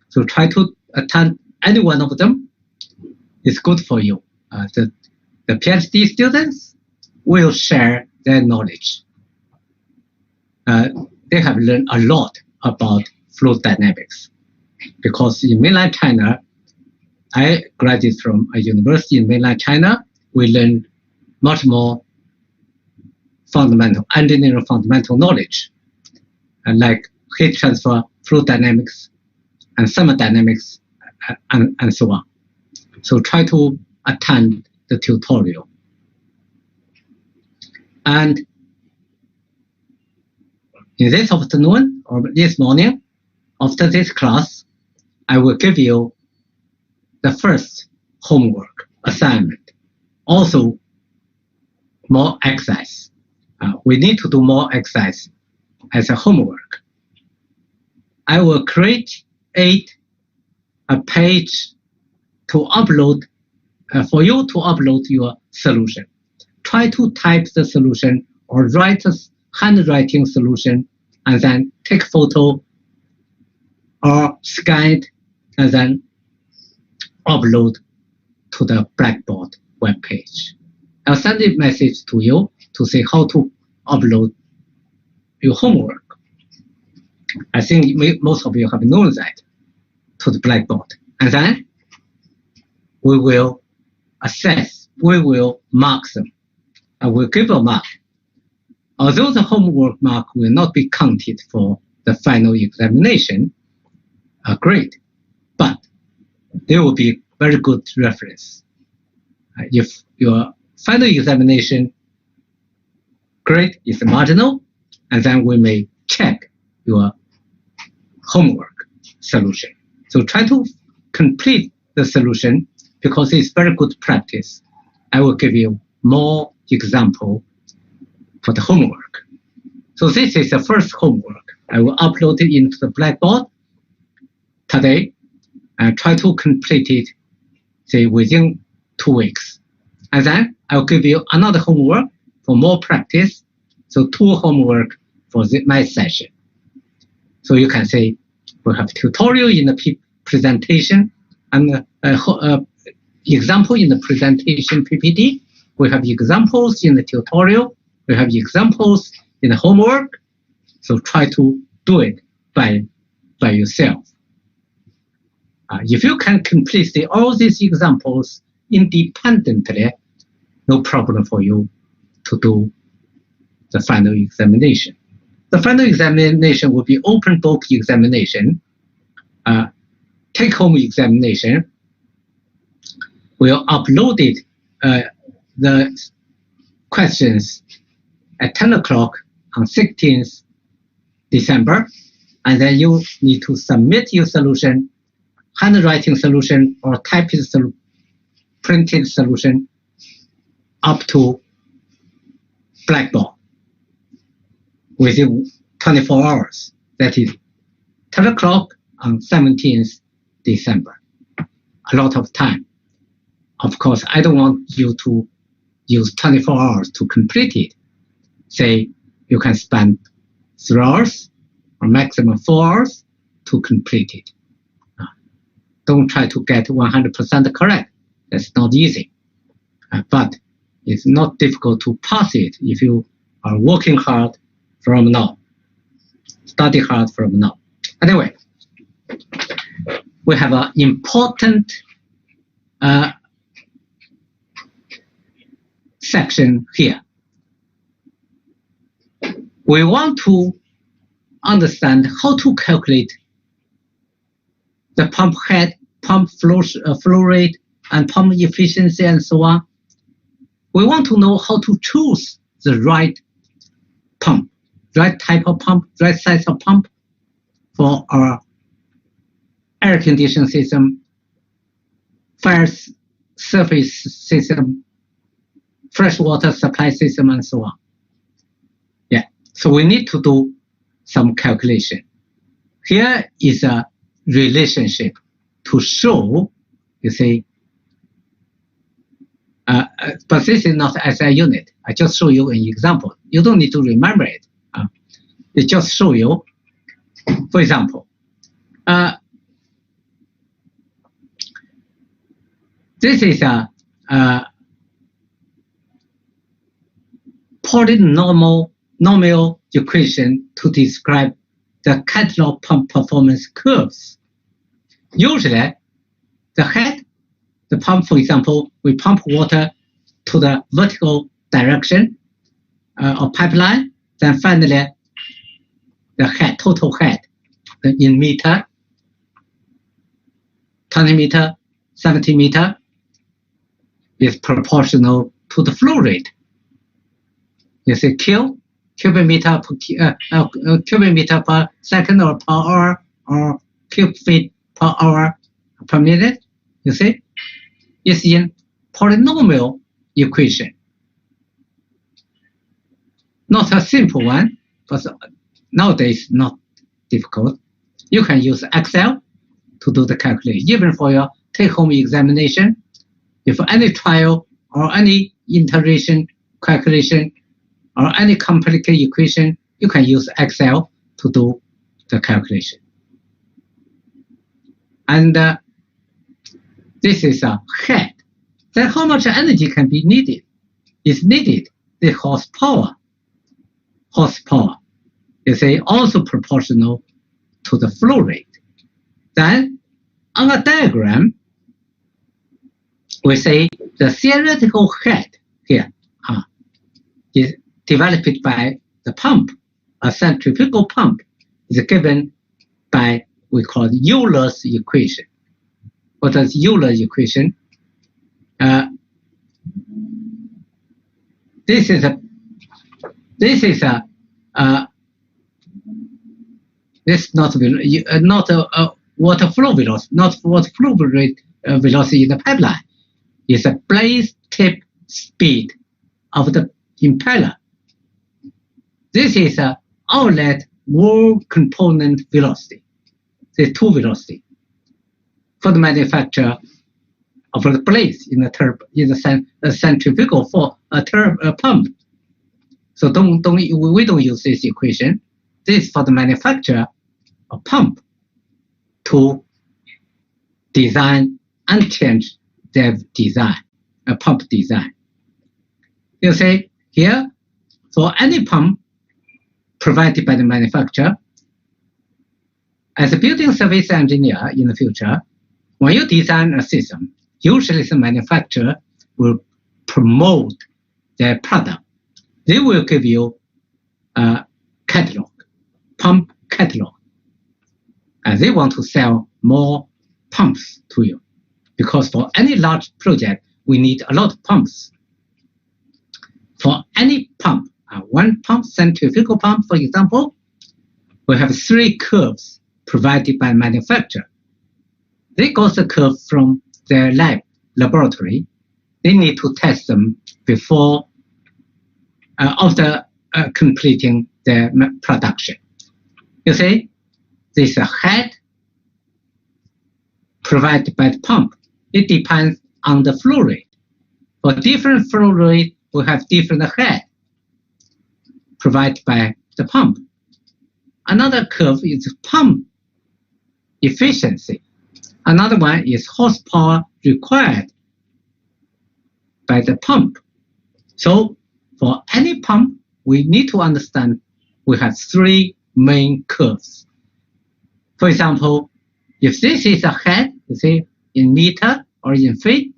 So try to attend any one of them. It's good for you. The PhD students will share their knowledge. They have learned a lot about fluid dynamics because in mainland China, I graduated from a university in mainland China. We learned much more fundamental engineering fundamental knowledge, like heat transfer, fluid dynamics, and thermodynamics, and so on. So try to attend the tutorial. And in this afternoon or this morning, after this class, I will give you the first homework assignment. Also, more exercise. We need to do more exercise as a homework. I will create a page to upload, for you to upload your solution. Try to type the solution or write a handwriting solution and then take a photo or scan it and then upload to the Blackboard web page. I'll send a message to you to say how to upload your homework. I think most of you have known that to the Blackboard. And then we will assess, we will mark them. I will give a mark. Although the homework mark will not be counted for the final examination grade, but there will be very good reference. If your final examination grade is marginal, and then we may check your homework solution. So try to complete the solution because it's very good practice. I will give you more example for the homework. So this is the first homework. I will upload it into the Blackboard today and try to complete it, say, within 2 weeks. And then I'll give you another homework for more practice. So 2 homework for my session. So you can say we have tutorial in the presentation and example in the presentation PPT. We have examples in the tutorial. We have examples in the homework. So try to do it by yourself. If you can complete all these examples independently, no problem for you to do the final examination. The final examination will be open book examination, take-home examination. We'll upload it, the questions at 10 o'clock on 16th December, and then you need to submit your solution, handwriting solution or typed printed solution up to Blackboard within 24 hours. That is 10 o'clock on 17th December. A lot of time. Of course, I don't want you to use 24 hours to complete it. Say you can spend 3 hours or maximum 4 hours to complete it. Don't try to get 100% correct. That's not easy. But it's not difficult to pass it if you are working hard from now. Study hard from now. Anyway, we have an important section here. We want to understand how to calculate the pump head, pump flow rate, and pump efficiency and so on. We want to know how to choose the right pump, right type of pump, right size of pump for our air conditioning system, fire surface system, freshwater supply system, and so on. Yeah, so we need to do some calculation. Here is a relationship to show, you see, but this is not SI unit. I just show you an example. You don't need to remember it. It just show you, for example, this is a polynomial equation to describe the catalog pump performance curves. Usually, the head, the pump, for example, we pump water to the vertical direction of pipeline. Then finally, the head, total head, in meter, 20 meter, 70 meter, is proportional to the flow rate. You see, cubic meter per second or per hour, or cubic feet per hour per minute. You see, it's in polynomial equation. Not a simple one, but nowadays not difficult. You can use Excel to do the calculation. Even for your take-home examination, if any trial or any iteration calculation or any complicated equation, you can use Excel to do the calculation. And this is a head. Then how much energy can be needed? Is needed the horsepower. Horsepower is also proportional to the flow rate. Then on a diagram, we say the theoretical head here is developed by the pump. A centrifugal pump is given by, we call it Euler's equation. What is Euler's equation? This is not a water flow velocity, not water flow rate velocity in the pipeline. It's a blade tip speed of the impeller. This is a outlet wall component velocity. The two velocity for the manufacture of the blades in the centrifugal for a pump. So we don't use this equation. This is for the manufacturer of pump to design and change their design, a pump design. You see here, for any pump provided by the manufacturer, as a building service engineer in the future, when you design a system, usually the manufacturer will promote their product. They will give you a catalog, pump catalog, and they want to sell more pumps to you. Because for any large project, we need a lot of pumps. For any pump, one pump, centrifugal pump, for example, we have 3 curves provided by manufacturer. They got the curve from their laboratory. They need to test them before, after completing their production. You see, this is a head provided by the pump. It depends on the flow rate. For different flow rate, we have different head provided by the pump. Another curve is pump efficiency. Another one is horsepower required by the pump. So for any pump, we need to understand we have 3 main curves. For example, if this is a head, you see, in meter or in feet,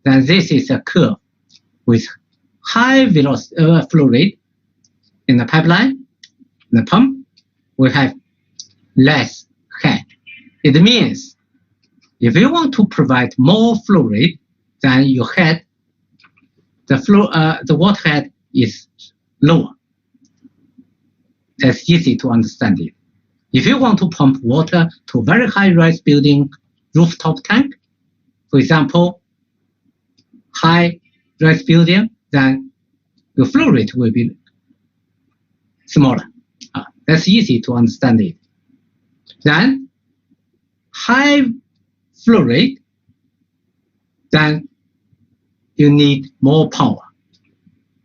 then this is a curve with high velocity flow rate. In the pipeline, in the pump, we have less head. It means if you want to provide more flow rate, then your head, the water head is lower. That's easy to understand it. If you want to pump water to a very high-rise building rooftop tank, for example, high-rise building, then the flow rate will be smaller. That's easy to understand it. Then high flow rate, then you need more power.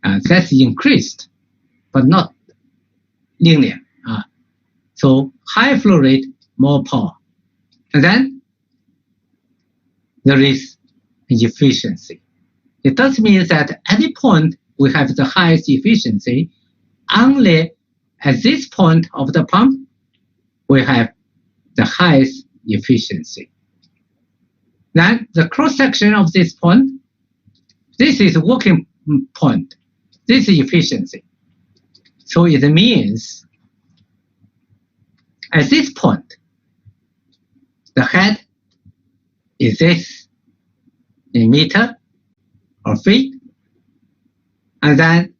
That's increased, but not linear. So high flow rate, more power. And then there is efficiency. It does mean that at any point we have the highest efficiency. Only at this point of the pump, we have the highest efficiency. Then the cross-section of this point, this is working point. This is efficiency. So it means at this point, the head is this in meter or feet, and then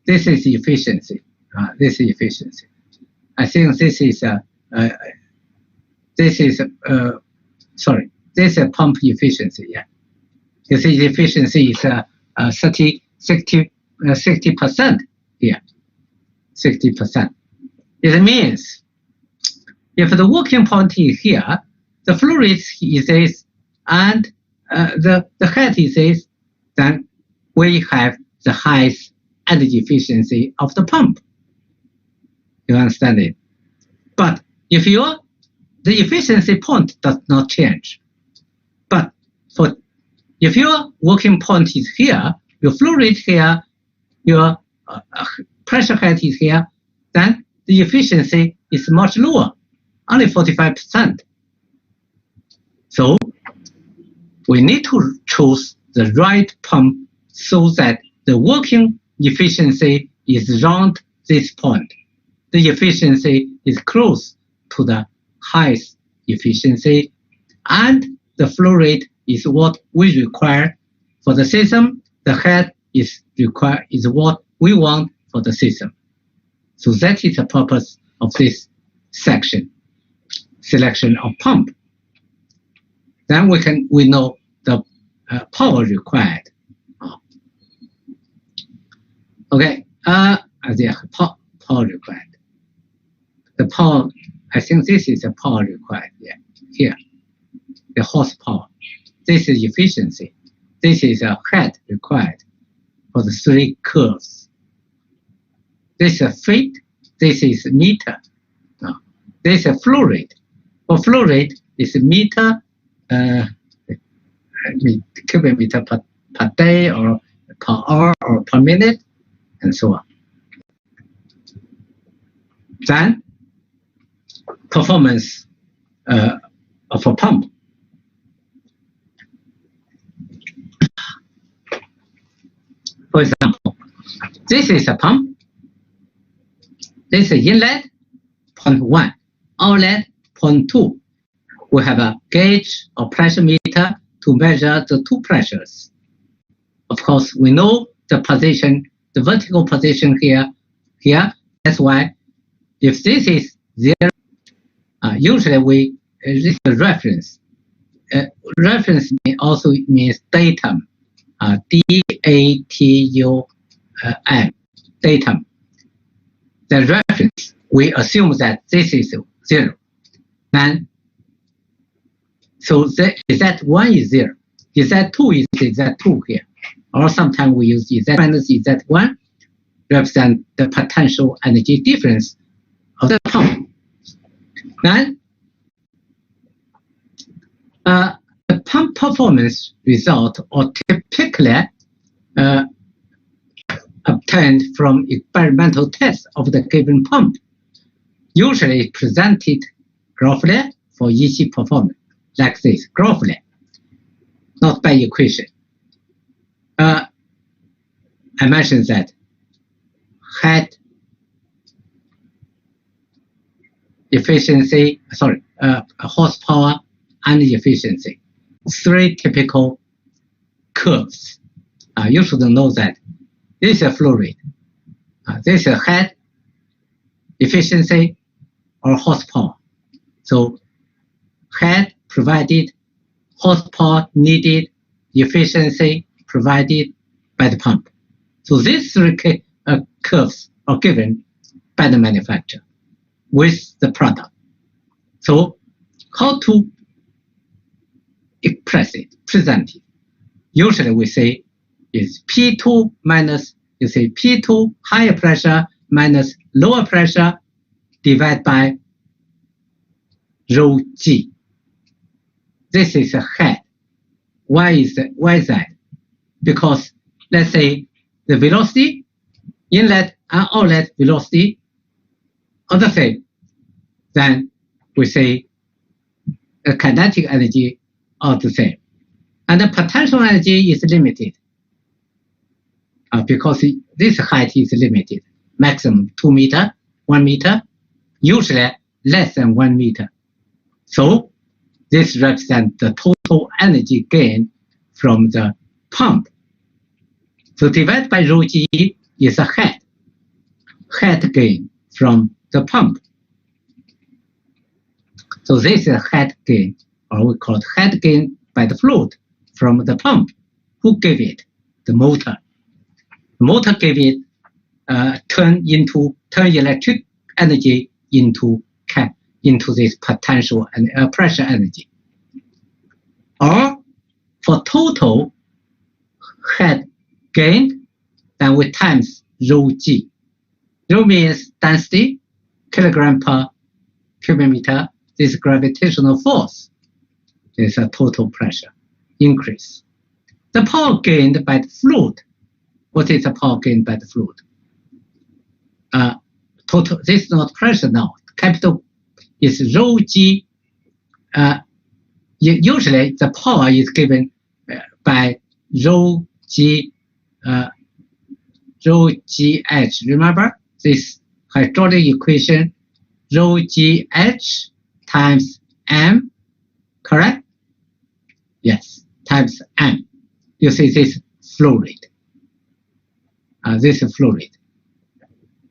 this is efficiency. This is efficiency. I think this is this is pump efficiency. Yeah, this is efficiency is 60% here. 60%. It means if the working point is here, the flow rate is this, and the head is this, then we have the highest energy efficiency of the pump. You understand it? But if the efficiency point does not change, but if your working point is here, your flow rate here, your pressure head is here, then the efficiency is much lower, only 45%. So we need to choose the right pump so that the working efficiency is around this point. The efficiency is close to the highest efficiency, and the flow rate is what we require for the system. The head is what we want for the system. So that is the purpose of this section, selection of pump. Then we know the power required. Okay, the power required. The power, I think this is the power required. Yeah, here, the horsepower. This is efficiency. This is a head required for the three curves. This is feet. This is meter. This is flow rate. For flow rate, is meter, cubic meter per day or per hour or per minute, and so on. Then performance of a pump. For example, this is a pump. This is inlet, point 1, outlet, point 2. We have a gauge or pressure meter to measure the two pressures. Of course, we know the position, the vertical position here. That's why if this is 0, usually this is a reference. Reference also means datum. D-A-T-U-M, datum. The reference, we assume that this is 0. Then, so Z1 is 0. Z2 is Z2 here. Or sometimes we use Z minus Z1 represent the potential energy difference of the pump. Then, the pump performance result are typically obtained from experimental tests of the given pump, usually presented graphically for easy performance, like this, graphically, not by equation. I mentioned that head efficiency, horsepower, energy efficiency. Three typical curves. You should know that this is a flow rate. This is a head, efficiency, or horsepower. So head provided, horsepower needed, efficiency provided by the pump. So these three curves are given by the manufacturer with the product. So how to express it, present it? Usually we say is P2 minus, you say P2 higher pressure minus lower pressure divided by rho G. This is a head. Why is that? Because let's say the velocity, inlet and outlet velocity are the same. Then we say the kinetic energy are the same. And the potential energy is limited. Because this height is limited. Maximum 2 meters, 1 meter, usually less than 1 meter. So this represents the total energy gain from the pump. So divided by rho G is a head gain from the pump. So this is a head gain, or we call it head gain by the fluid from the pump. Who gave it? The motor. The motor gave it, turn electric energy into this potential and pressure energy. Or for total head gain, then we times rho G. Rho means density, kilogram per cubic meter. This gravitational force is a total pressure increase. The power gained by the fluid. What is the power gained by the fluid? Total. This is not pressure now. Capital is rho G. Usually the power is given by rho G. Rho GH. Remember this hydraulic equation? Rho GH times M, correct? Yes, times M. You see this flow rate. This is flow rate.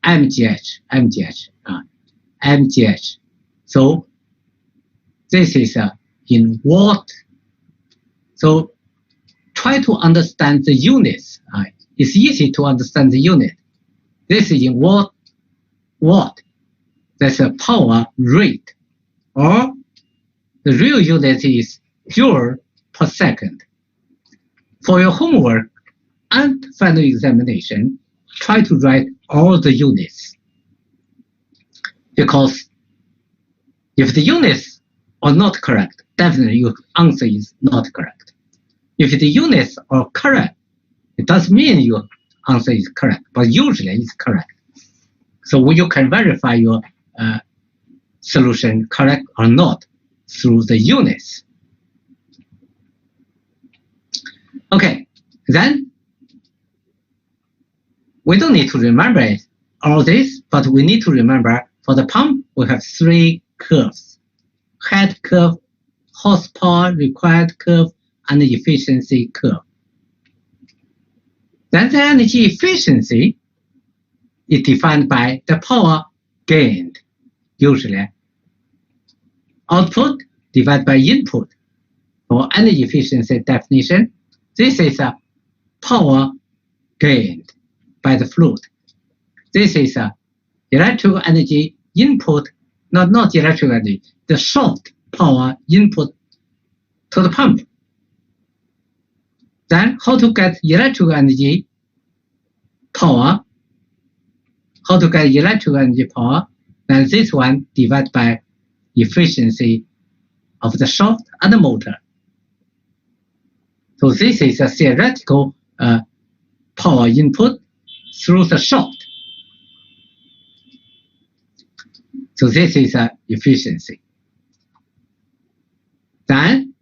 MGH. So this is in watt. So try to understand the units. It's easy to understand the unit. This is in watt. That's a power rate. Or the real unit is joule per second. For your homework and final examination, try to write all the units. Because if the units are not correct, definitely your answer is not correct. If the units are correct, it doesn't mean your answer is correct, but usually it's correct. So you can verify your solution correct or not through the units. Okay, then we don't need to remember all this, but we need to remember for the pump we have three curves: head curve, horsepower required curve, and the efficiency curve. Then the energy efficiency is defined by the power gained, usually output divided by input. For energy efficiency definition, this is a power gained by the fluid. This is a electrical energy input, not electrical energy, the short power input to the pump. Then how to get electrical energy power? How to get electrical energy power? Then this one divided by efficiency of the shaft and the motor. So this is a theoretical power input through the shaft. So this is efficiency. Then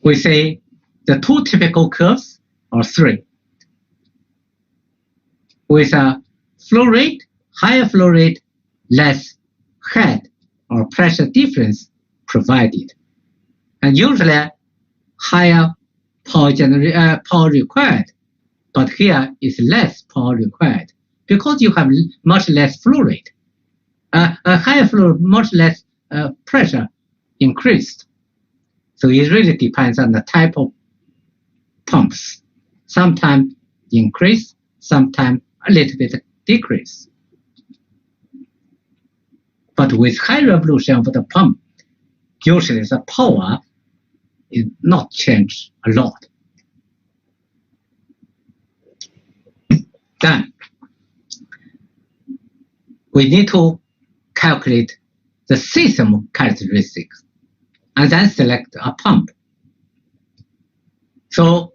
we say the two typical curves are three. With a flow rate, higher flow rate, less head or pressure difference provided. And usually higher power required, but here is less power required because you have much less flow rate. A higher flow, much less pressure increased. So it really depends on the type of pumps. Sometimes increase, sometimes a little bit decrease. But with high revolution of the pump, usually the power is not changed a lot. Then we need to calculate the system characteristics and then select a pump. So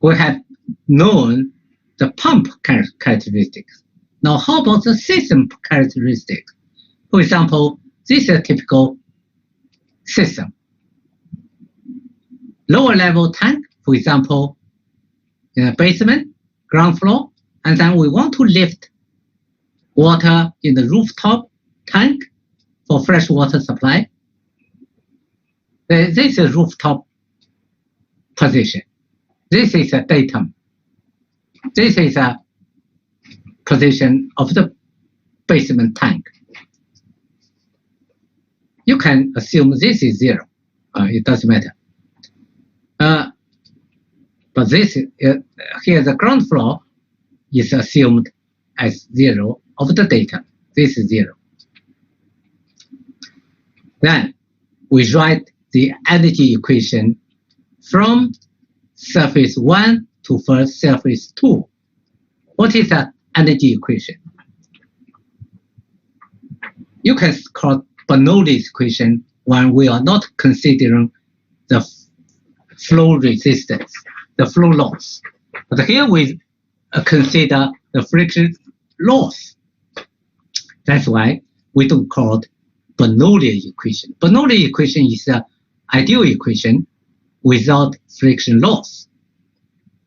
we have known the pump characteristics. Now how about the system characteristics? For example, this is a typical system. Lower level tank, for example, in a basement, ground floor, and then we want to lift water in the rooftop tank for fresh water supply. This is rooftop position. This is a datum. This is a position of the basement tank. You can assume this is 0. It doesn't matter. But this here the ground floor is assumed as 0 of the data. This is 0. Then we write the energy equation from surface 1 to first surface 2. What is that energy equation? You can call Bernoulli's equation when we are not considering the flow resistance, the flow loss. But here we consider the friction loss. That's why we don't call it Bernoulli equation. Bernoulli equation is an ideal equation without friction loss.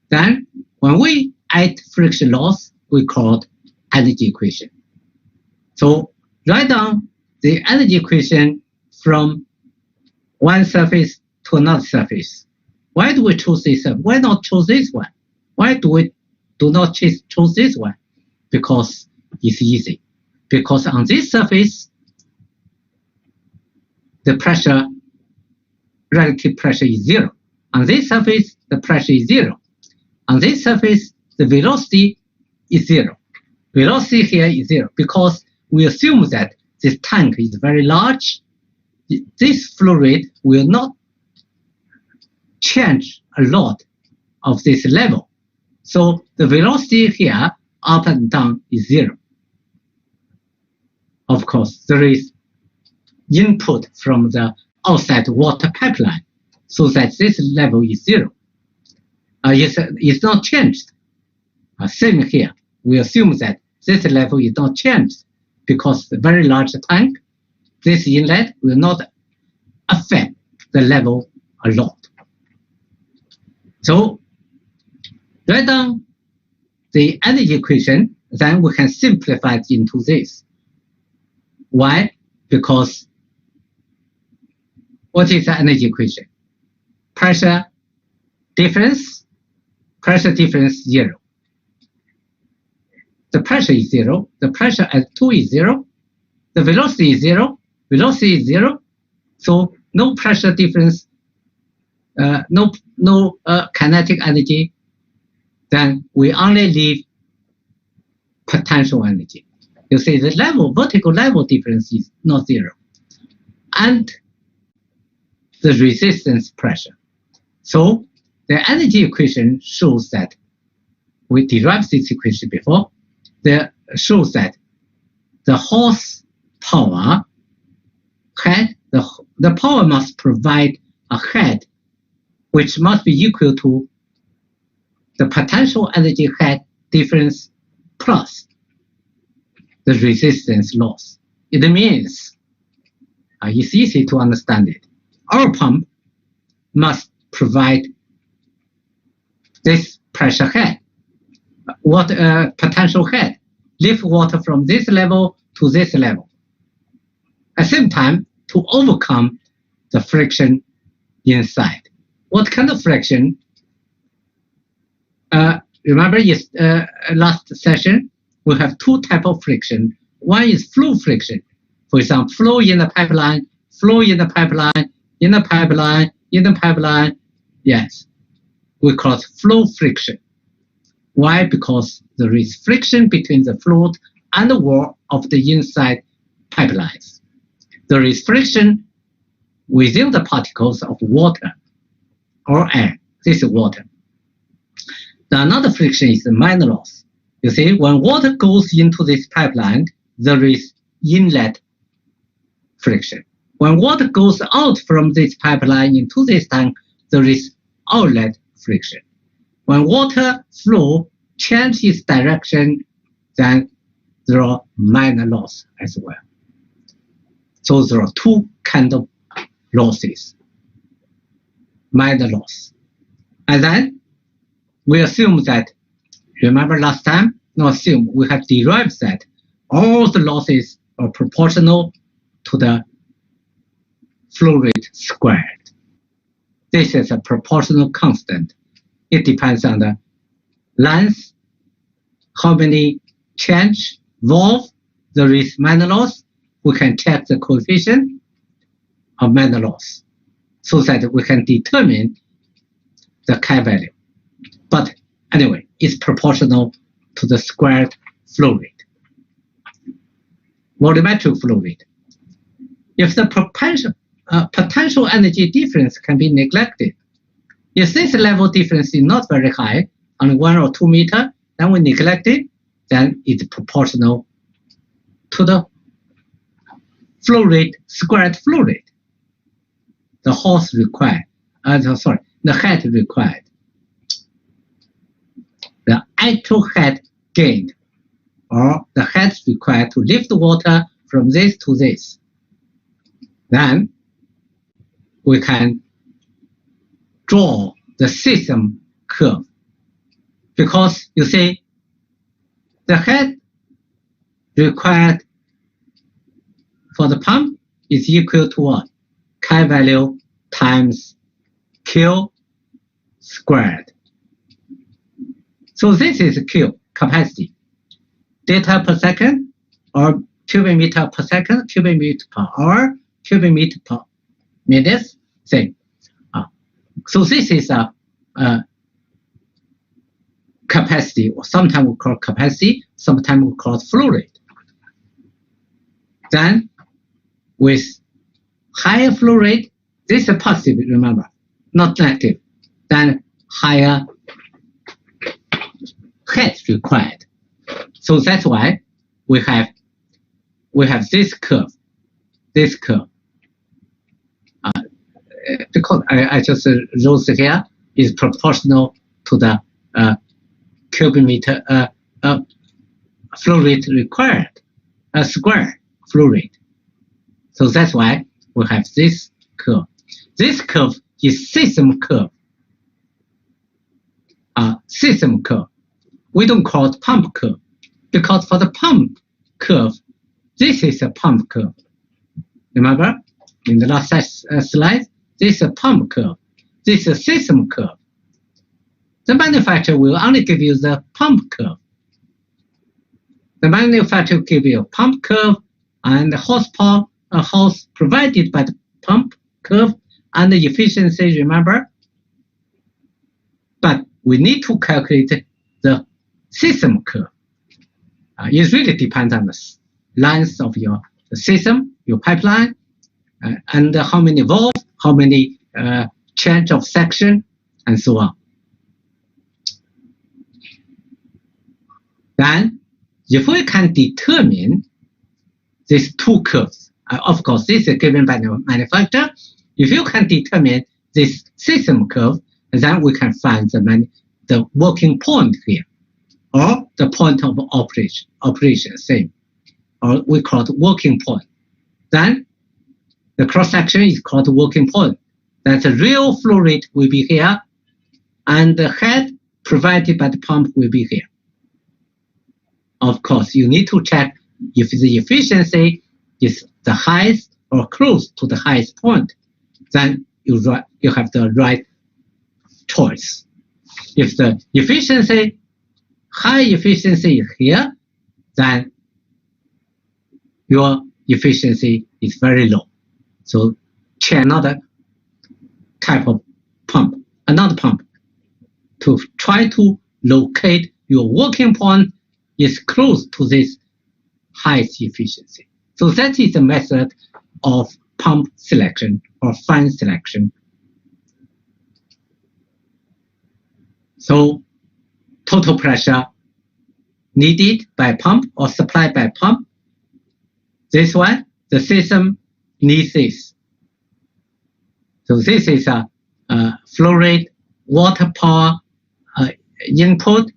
Then when we add friction loss, we call it energy equation. So write down the energy equation from one surface to another surface. Why do we choose this one? Why not choose this one? Why do we do not choose this one? Because it's easy. Because on this surface, the pressure, relative pressure is 0. On this surface, the pressure is 0. On this surface, the velocity is 0. Velocity here is 0 because we assume that this tank is very large. This flow rate will not change a lot of this level. So the velocity here, up and down, is 0. Of course, there is input from the outside water pipeline, so that this level is 0. It's not changed. Same here. We assume that this level is not changed because the very large tank, this inlet will not affect the level a lot. So write down the energy equation, then we can simplify it into this. Why? Because what is the energy equation? Pressure difference 0. The pressure is 0. The pressure at 2 is 0. The velocity is 0. Velocity is 0. So no pressure difference, no kinetic energy. Then we only leave potential energy. You see the level, vertical level difference is not 0. And the resistance pressure. So the energy equation shows that we derived this equation before. That shows that the horsepower head, the power must provide a head which must be equal to the potential energy head difference plus the resistance loss. It means, it's easy to understand it. Our pump must provide this pressure head, potential head, lift water from this level to this level. At the same time, to overcome the friction inside. What kind of friction? Remember last session, we have two types of friction. One is flow friction. For example, flow in the pipeline, flow in the pipeline, in the pipeline, in the pipeline. Yes, we call it flow friction. Why? Because there is friction between the fluid and the wall of the inside pipelines. There is friction within the particles of water or air. This is water. Another friction is the minor loss. You see, when water goes into this pipeline, there is inlet friction. When water goes out from this pipeline into this tank, there is outlet friction. When water flow changes direction, then there are minor loss as well. So there are two kinds of losses. Minor loss. And then we assume that, remember last time, we have derived that all the losses are proportional to the flow rate squared. This is a proportional constant. It depends on the length, how many change, valve, there is minor loss. We can check the coefficient of minor loss so that we can determine the K value. But anyway, it's proportional to the squared flow rate. Volumetric flow rate. If the potential energy difference can be neglected, if this level difference is not very high, only 1 or 2 meters, then we neglect it, then it's proportional to the flow rate, squared flow rate. The horse required, the head required. The actual head gained, or the head required to lift the water from this to this. Then we can draw the system curve. Because you see, the head required for the pump is equal to what? K value times Q squared. So this is Q, capacity. Data per second, or cubic meter per second, cubic meter per hour, cubic meter per minute, same. So this is a capacity, or sometimes we call capacity, sometimes we call it flow rate. Then with higher flow rate, this is positive, remember, not negative, then higher head required. So that's why we have this curve, because I just wrote it here, is proportional to the cubic meter flow rate required, square flow rate. So that's why we have this curve. This curve is system curve. System curve. We don't call it pump curve, because for the pump curve, this is a pump curve. Remember, in the last slide, this is a pump curve. This is a system curve. The manufacturer will only give you the pump curve. The manufacturer will give you a pump curve and the horsepower, horse provided by the pump curve and the efficiency, remember? But we need to calculate the system curve. It really depends on the length of your system, your pipeline, and how many valves, how many change of section, and so on. Then, if we can determine these two curves, of course, this is given by the manufacturer. If you can determine this system curve, then we can find the working point here, or the point of operation, same, or we call it working point. Then the cross section is called working point. Then the real flow rate will be here, and the head provided by the pump will be here. Of course, you need to check if the efficiency is the highest or close to the highest point. then you have the right choice. If the efficiency, high efficiency is here, then your efficiency is very low. So change another type of pump, another pump, to try to locate your working point is close to this highest efficiency. So that is the method of pump selection or fan selection. So total pressure needed by pump or supplied by pump. This one, the system needs this. So this is a flow rate, water power input,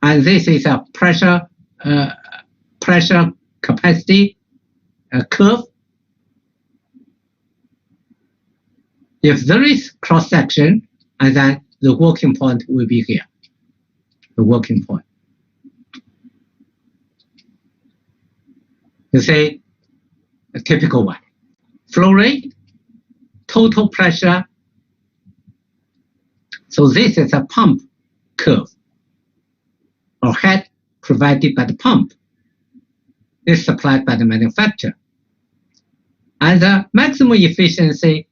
and this is a pressure capacity curve. If there is cross section, and then the working point will be here. The working point. You see, a typical one. Flow rate, total pressure. So this is a pump curve or head provided by the pump. It's supplied by the manufacturer. And the maximum efficiency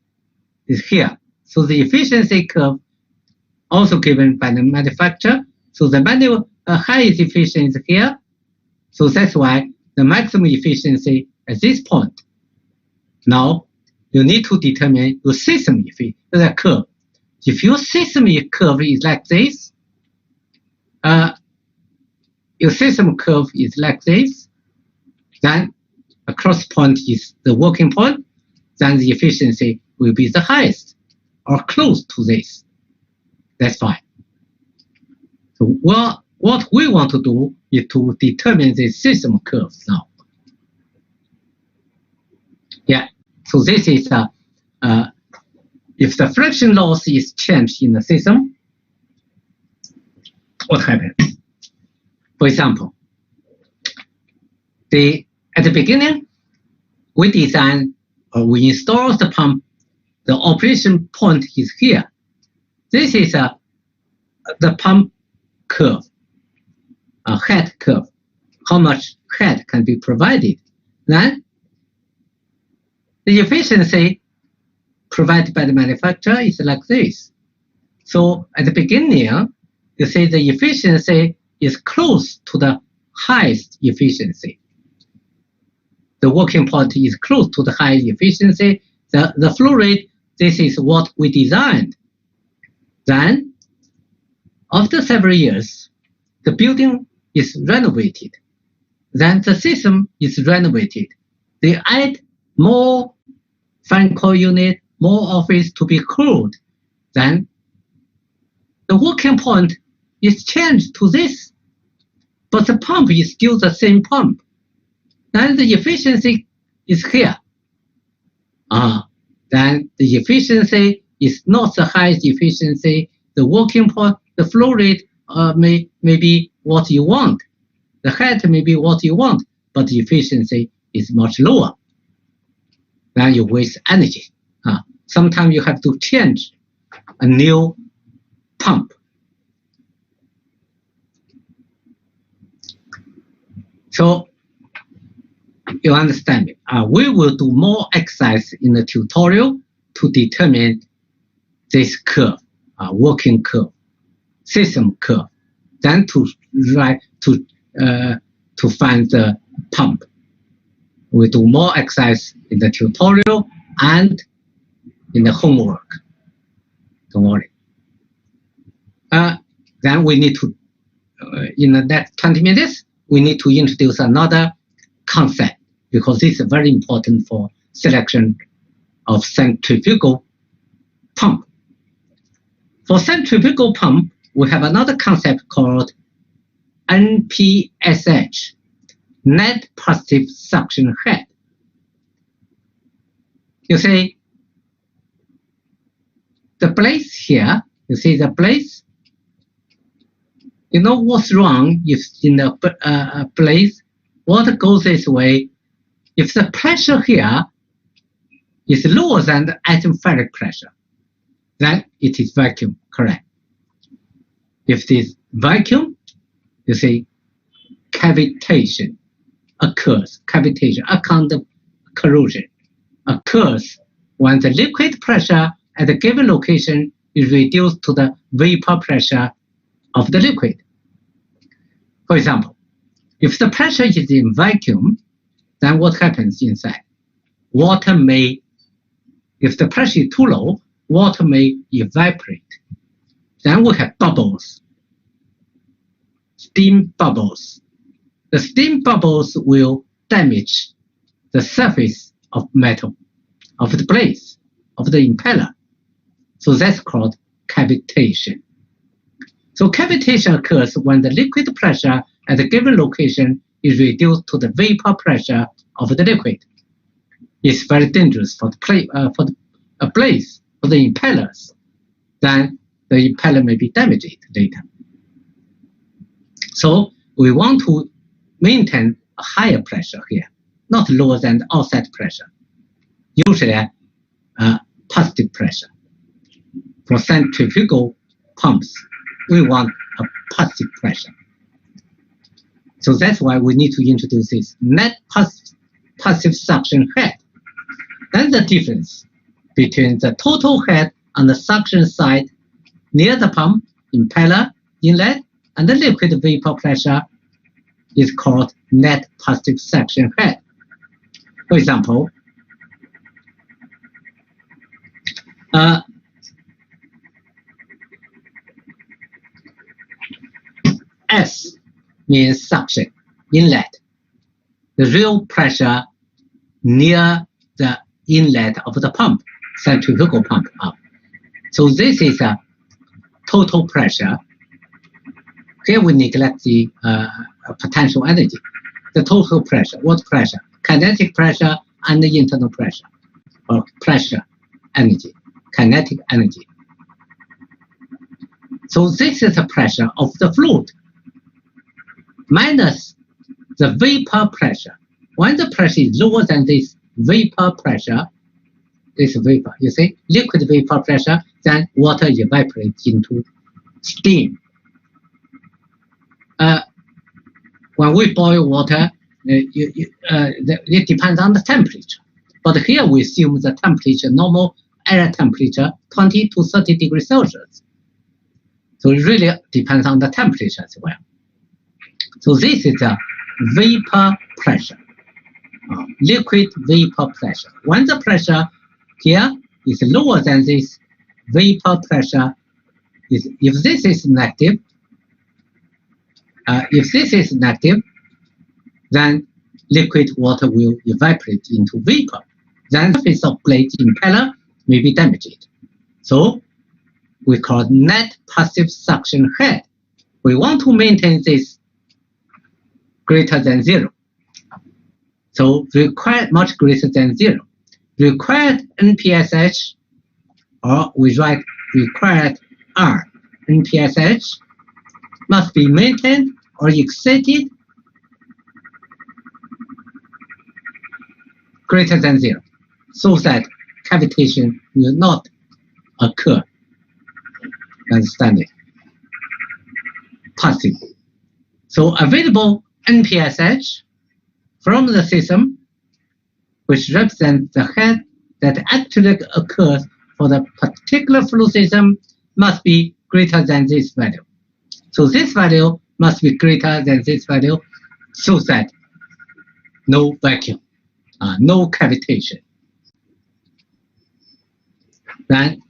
is here. So the efficiency curve also given by the manufacturer. So the highest efficiency is here. So that's why the maximum efficiency at this point. Now you need to determine your system efficiency, the curve. If your system curve is like this, your system curve is like this, then a cross point is the working point, then the efficiency will be the highest or close to this. That's fine. So what we want to do is to determine the system curves now. Yeah, so this is if the friction loss is changed in the system, what happens? For example, at the beginning, we design or we install the pump. The operation point is here. This is the pump curve, a head curve. How much head can be provided? Then the efficiency provided by the manufacturer is like this. So at the beginning, you see the efficiency is close to the highest efficiency. The working point is close to the highest efficiency. The flow rate, this is what we designed. Then, after several years, the building is renovated. Then the system is renovated. They add more fan coil unit, more office to be cooled. Then the working point is changed to this, but the pump is still the same pump. Then the efficiency is here. Then the efficiency is not the highest efficiency. The working point, the flow rate may be what you want. The head may be what you want, but the efficiency is much lower. Then you waste energy. Sometimes you have to change a new pump. So you understand me. We will do more exercise in the tutorial to determine this curve, working curve, system curve, then to find the pump. We do more exercise in the tutorial and in the homework. Don't worry. Then we need to, in the next 20 minutes, we need to introduce another concept, because this is very important for selection of centrifugal pump. For centrifugal pump, we have another concept called Npsh, net positive suction head. You see the blades here, you see the blades? You know what's wrong if in the blades, water goes this way. If the pressure here is lower than the atmospheric pressure, then it is vacuum, correct. If it is vacuum, you see cavitation occurs, cavitation, a kind of corrosion occurs when the liquid pressure at a given location is reduced to the vapor pressure of the liquid. For example, if the pressure is in vacuum, then what happens inside? Water may, if the pressure is too low, water may evaporate. Then we have bubbles, steam bubbles. The steam bubbles will damage the surface of metal, of the blades, of the impeller. So that's called cavitation. So cavitation occurs when the liquid pressure at a given location is reduced to the vapor pressure of the liquid. It's very dangerous for the blades, for the impellers. Then the impeller may be damaged later. So we want to maintain a higher pressure here, not lower than the outside pressure. Usually positive pressure. For centrifugal pumps, we want a positive pressure. So that's why we need to introduce this net positive suction head. That's the difference between the total head on the suction side near the pump, impeller, inlet, and the liquid vapor pressure is called net positive suction head. For example, S means suction, inlet, the real pressure near the inlet of the pump, centrifugal pump up. So this is a total pressure. Here we neglect the potential energy. The total pressure, what pressure? Kinetic pressure and the internal pressure, or pressure energy, kinetic energy. So this is the pressure of the fluid minus the vapor pressure. When the pressure is lower than this vapor pressure, this vapor, you see, liquid vapor pressure, then water evaporates into steam. When we boil water, it depends on the temperature. But here we assume the temperature, normal air temperature, 20 to 30 degrees Celsius. So it really depends on the temperature as well. So this is a vapor pressure, liquid vapor pressure. When the pressure here is lower than this vapor pressure, if this is negative, then liquid water will evaporate into vapor. Then the surface of blade impeller may be damaged. So we call net passive suction head. We want to maintain this greater than 0. So required much greater than 0. Required Npsh, or we write required R, Npsh must be maintained or exceeded greater than 0, so that cavitation will not occur. Understand it? Passive. So available Npsh from the system, which represents the head that actually occurs for the particular flow system, must be greater than this value. So this value must be greater than this value, so that no vacuum, no cavitation. Then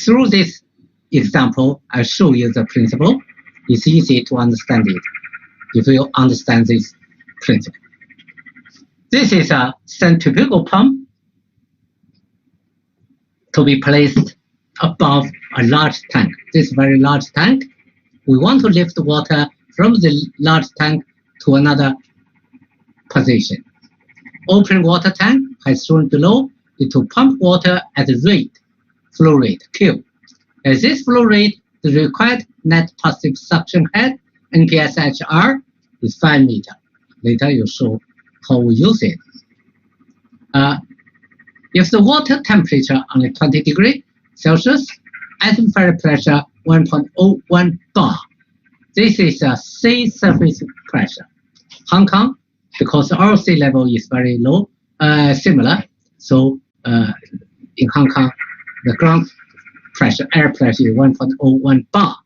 through this example, I'll show you the principle. It's easy to understand it if you understand this principle. This is a centrifugal pump to be placed above a large tank. This very large tank, we want to lift water from the large tank to another position. Open water tank, as shown below, is to pump water at a rate, flow rate, Q. At this flow rate, the required net positive suction head, Npsh, is 5 meters. Later you show how we use it. If the water temperature only 20 degrees Celsius, atmospheric pressure 1.01 bar. This is a sea surface pressure. Hong Kong, because our sea level is very low, similar. So in Hong Kong, the ground pressure, air pressure is 1.01 bar.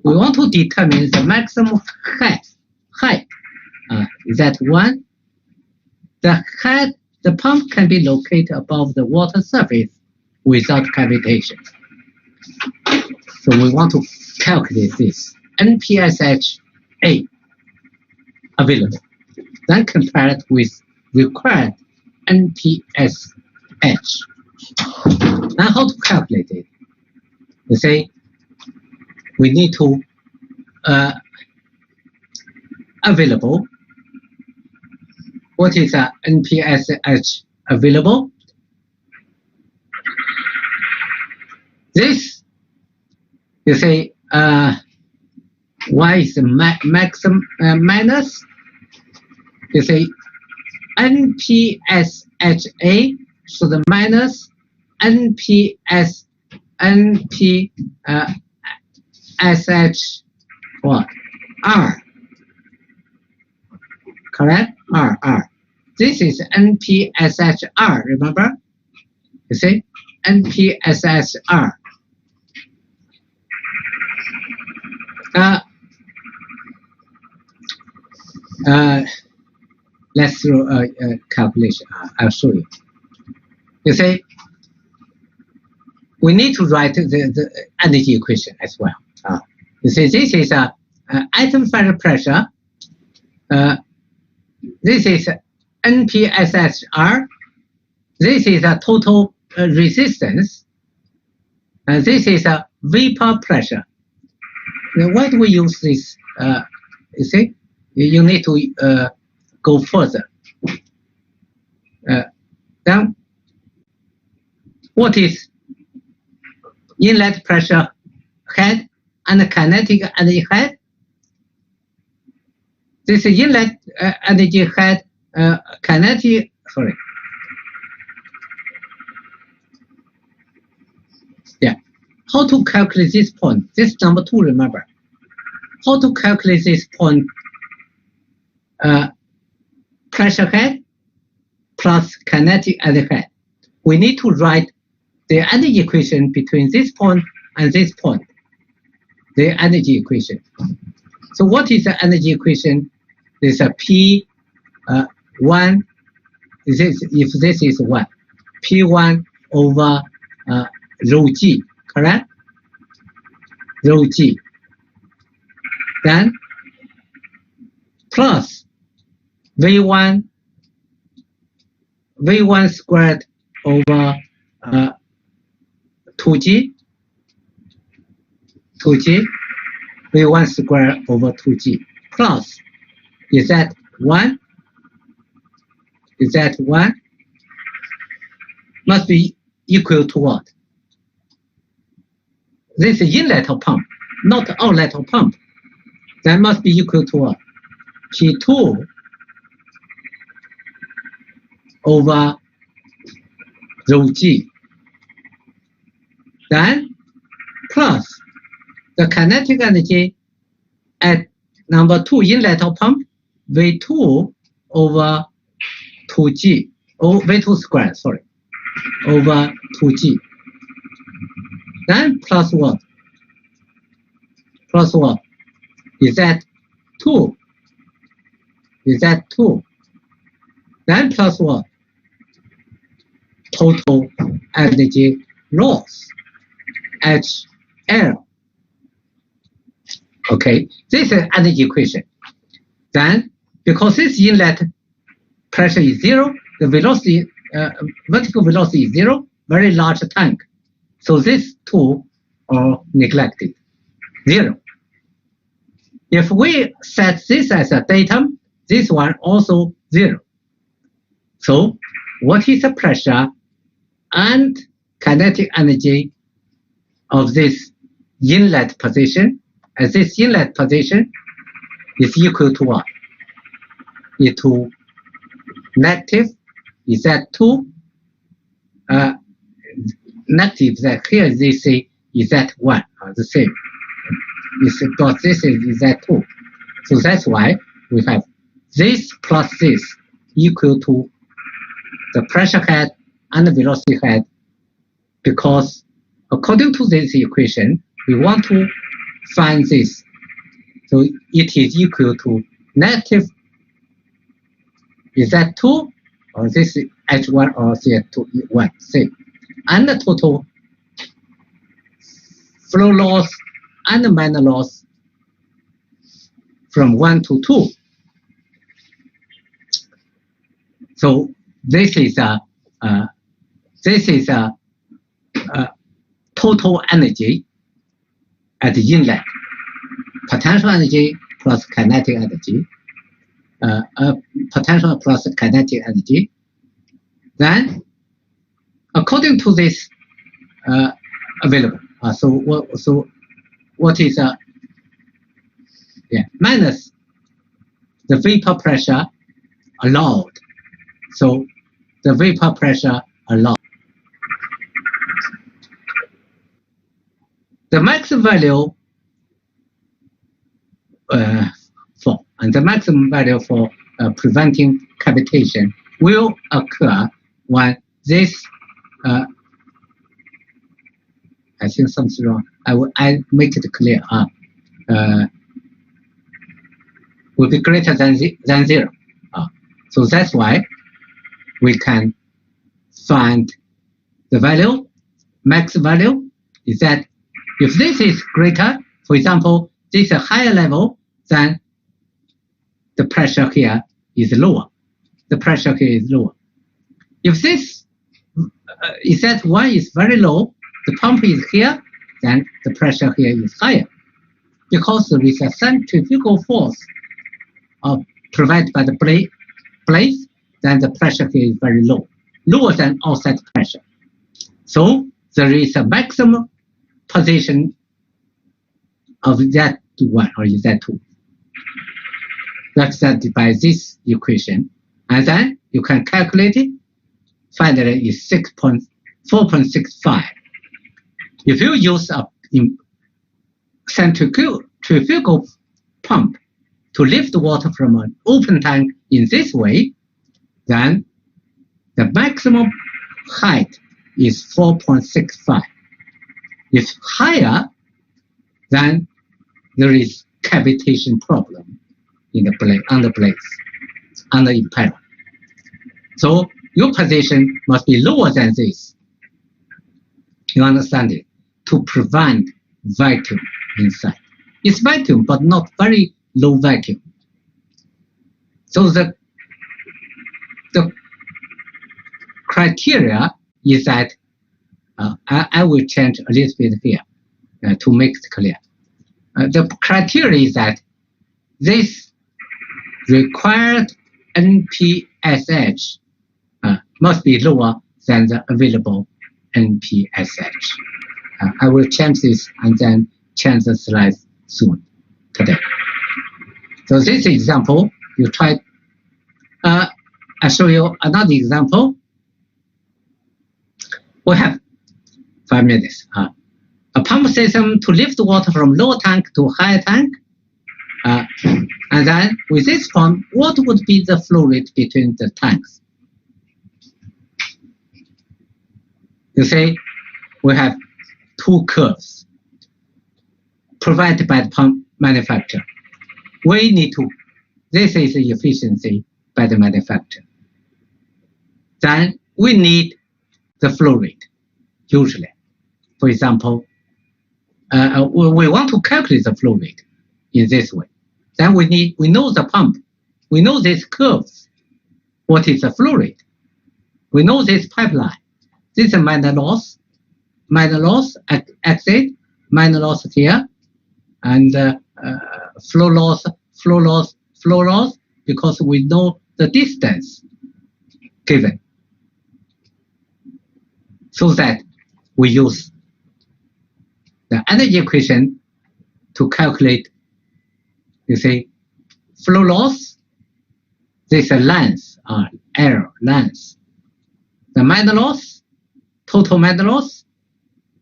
We want to determine the maximum height. Is that 1? The pump can be located above the water surface without cavitation. So we want to calculate this. Npsh available. Then compare it with required Npsh. Now how to calculate it? You say we need to available. What is Npsh available? This, you say, y is the maximum minus, you say, Npsha, so the minus Npsh, what? R. Correct? R. This is Npshr, remember? You see? Npshr. Let's do a calculation. I'll show you. You see, we need to write the energy equation as well. You see, this is atmospheric pressure. This is Npshr. This is a total resistance. This is a vapor pressure. Now, why do we use this? You see, you need to go further. Then, what is inlet pressure head and kinetic energy head? This is inlet energy head, kinetic, sorry. Yeah. How to calculate this point? This number 2, remember. How to calculate this point? Pressure head plus kinetic energy head. We need to write the energy equation between this point and this point. The energy equation. So what is the energy equation? There's a P1. If this is 1, P1 over rho G, correct? Rho G. Then plus V1 squared over 2G, V1 squared over 2G, plus, is that 1? Is that 1? Must be equal to what? This is inlet of pump, not outlet of pump. That must be equal to what? P2 over rho G. Then plus the kinetic energy at number 2 inlet of pump, V2 over 2G, V2 squared, sorry, over 2G. Then plus what? Plus what? Is that 2? Is that 2? Then plus what? Total energy loss, HL. Okay, this is energy equation. Then, because this inlet pressure is 0, the velocity, vertical velocity is 0, very large tank. So these two are neglected, 0. If we set this as a datum, this one also 0. So what is the pressure and kinetic energy of this inlet position? As this inlet position is equal to what? Equal to negative, is that 2? negative Z. Here they say Z1 are the same. But this is Z2. So that's why we have this plus this equal to the pressure head and the velocity head, because according to this equation, we want to find this. So it is equal to negative, is that 2 or this H1 or Z2 1, same. And the total flow loss and minor loss from 1 to 2. So this is a total energy at the inlet, potential energy plus kinetic energy, potential plus kinetic energy. Then, according to this available, so what is minus the vapor pressure allowed. So the vapor pressure allowed. The maximum value for preventing cavitation will occur when this I think something's wrong. I make it clear. Will be greater than 0. So that's why we can find the value, max value, is that if this is greater, for example, this is a higher level, then the pressure here is lower. The pressure here is lower. If this is that 1 is very low, the pump is here, then the pressure here is higher. Because there is a centrifugal force provided by the blades, then the pressure here is very low, lower than outside pressure. So there is a maximum position of Z1 or Z2. Represented by this equation. And then you can calculate it. Finally, it's 4.65. If you use a centrifugal pump to lift water from an open tank in this way, then the maximum height is 4.65. If higher, then there is cavitation problem in the blade, on the blades, on the impeller. So your position must be lower than this. You understand it? To prevent vacuum inside. It's vacuum, but not very low vacuum. So the criteria is that I will change a little bit here to make it clear. The criteria is that this required Npsh must be lower than the available Npsh. I will change this and then change the slides soon today. So this example, you try. I'll show you another example. We have 5 minutes. A pump system to lift water from lower tank to higher tank. And then with this pump, what would be the flow rate between the tanks? You see, we have 2 curves provided by the pump manufacturer. We need to, this is the efficiency by the manufacturer. Then we need the flow rate, usually. For example, we want to calculate the flow rate in this way. Then we know the pump. We know these curves. What is the flow rate? We know this pipeline. This is minor loss exit, minor loss here, and flow loss, because we know the distance given. So that we use the energy equation to calculate, you see, flow loss. This is a length, error, length. The minor loss total mass loss.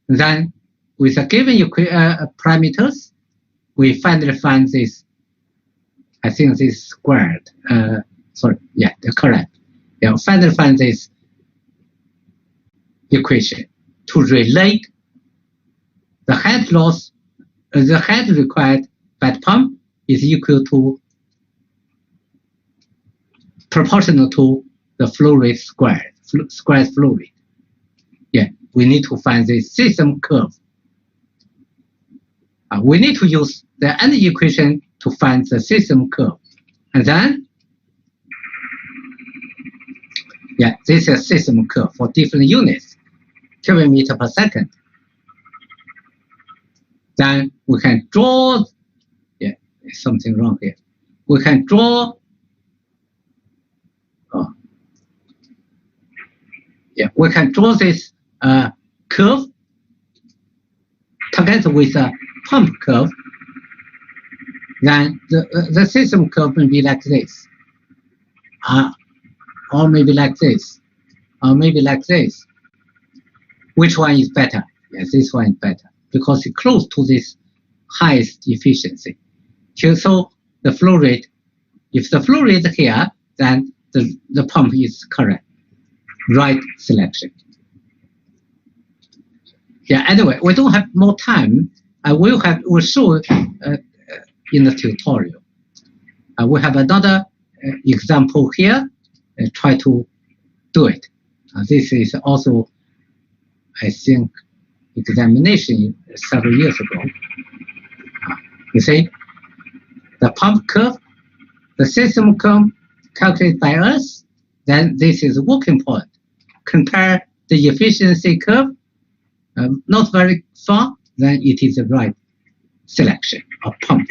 Then with a given parameters, we finally find this, I think this squared, correct. Yeah, finally find this equation to relate the head loss, the head required by the pump is equal to proportional to the flow rate squared flow rate. Yeah, we need to find the system curve. We need to use the end equation to find the system curve. And then, yeah, this is a system curve for different units, cubic meter per second. Then we can draw, yeah, there's something wrong here. We can draw, we can draw this curve together with a pump curve. Then the system curve may be like this, or maybe like this, or maybe like this. Which one is better? Yes, this one is better because it's close to this highest efficiency. So the flow rate, if the flow rate here, then the pump is correct. Right selection. Yeah, anyway, we don't have more time. We'll show in the tutorial. We have another example here. Try to do it. This is also, I think, examination several years ago. You see, the pump curve, the system curve calculated by us, then this is working point. Compare the efficiency curve, not very far, then it is the right selection of pump.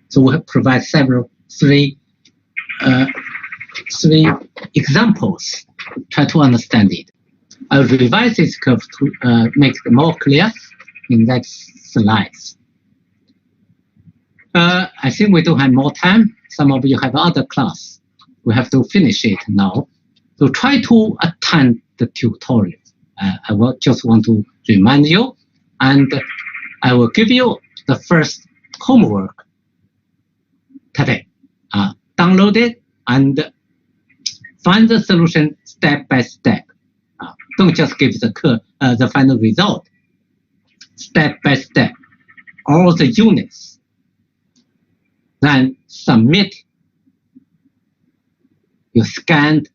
So we provide three examples. Try to understand it. I'll revise this curve to make it more clear in next slides. I think we don't have more time. Some of you have other class. We have to finish it now. So try to attend the tutorial. I will just want to remind you, and I will give you the first homework today. Download it and find the solution step by step. Don't just give the final result. Step by step, all the units. Then submit your scanned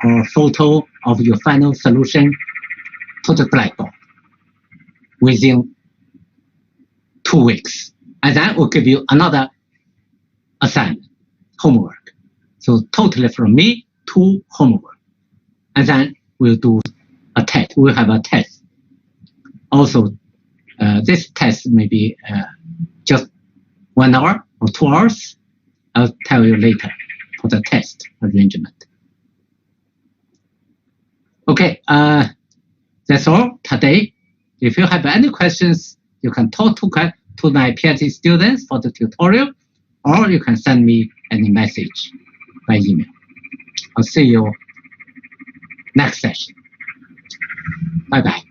or photo of your final solution to the Blackboard within 2 weeks. And then we'll give you another assignment, homework. So totally from me, 2 homework. And then we'll do a test. We'll have a test. Also, this test may be just 1 hour or 2 hours. I'll tell you later for the test arrangement. Okay, that's all today. If you have any questions, you can talk to my PhD students for the tutorial, or you can send me any message by email. I'll see you next session. Bye-bye.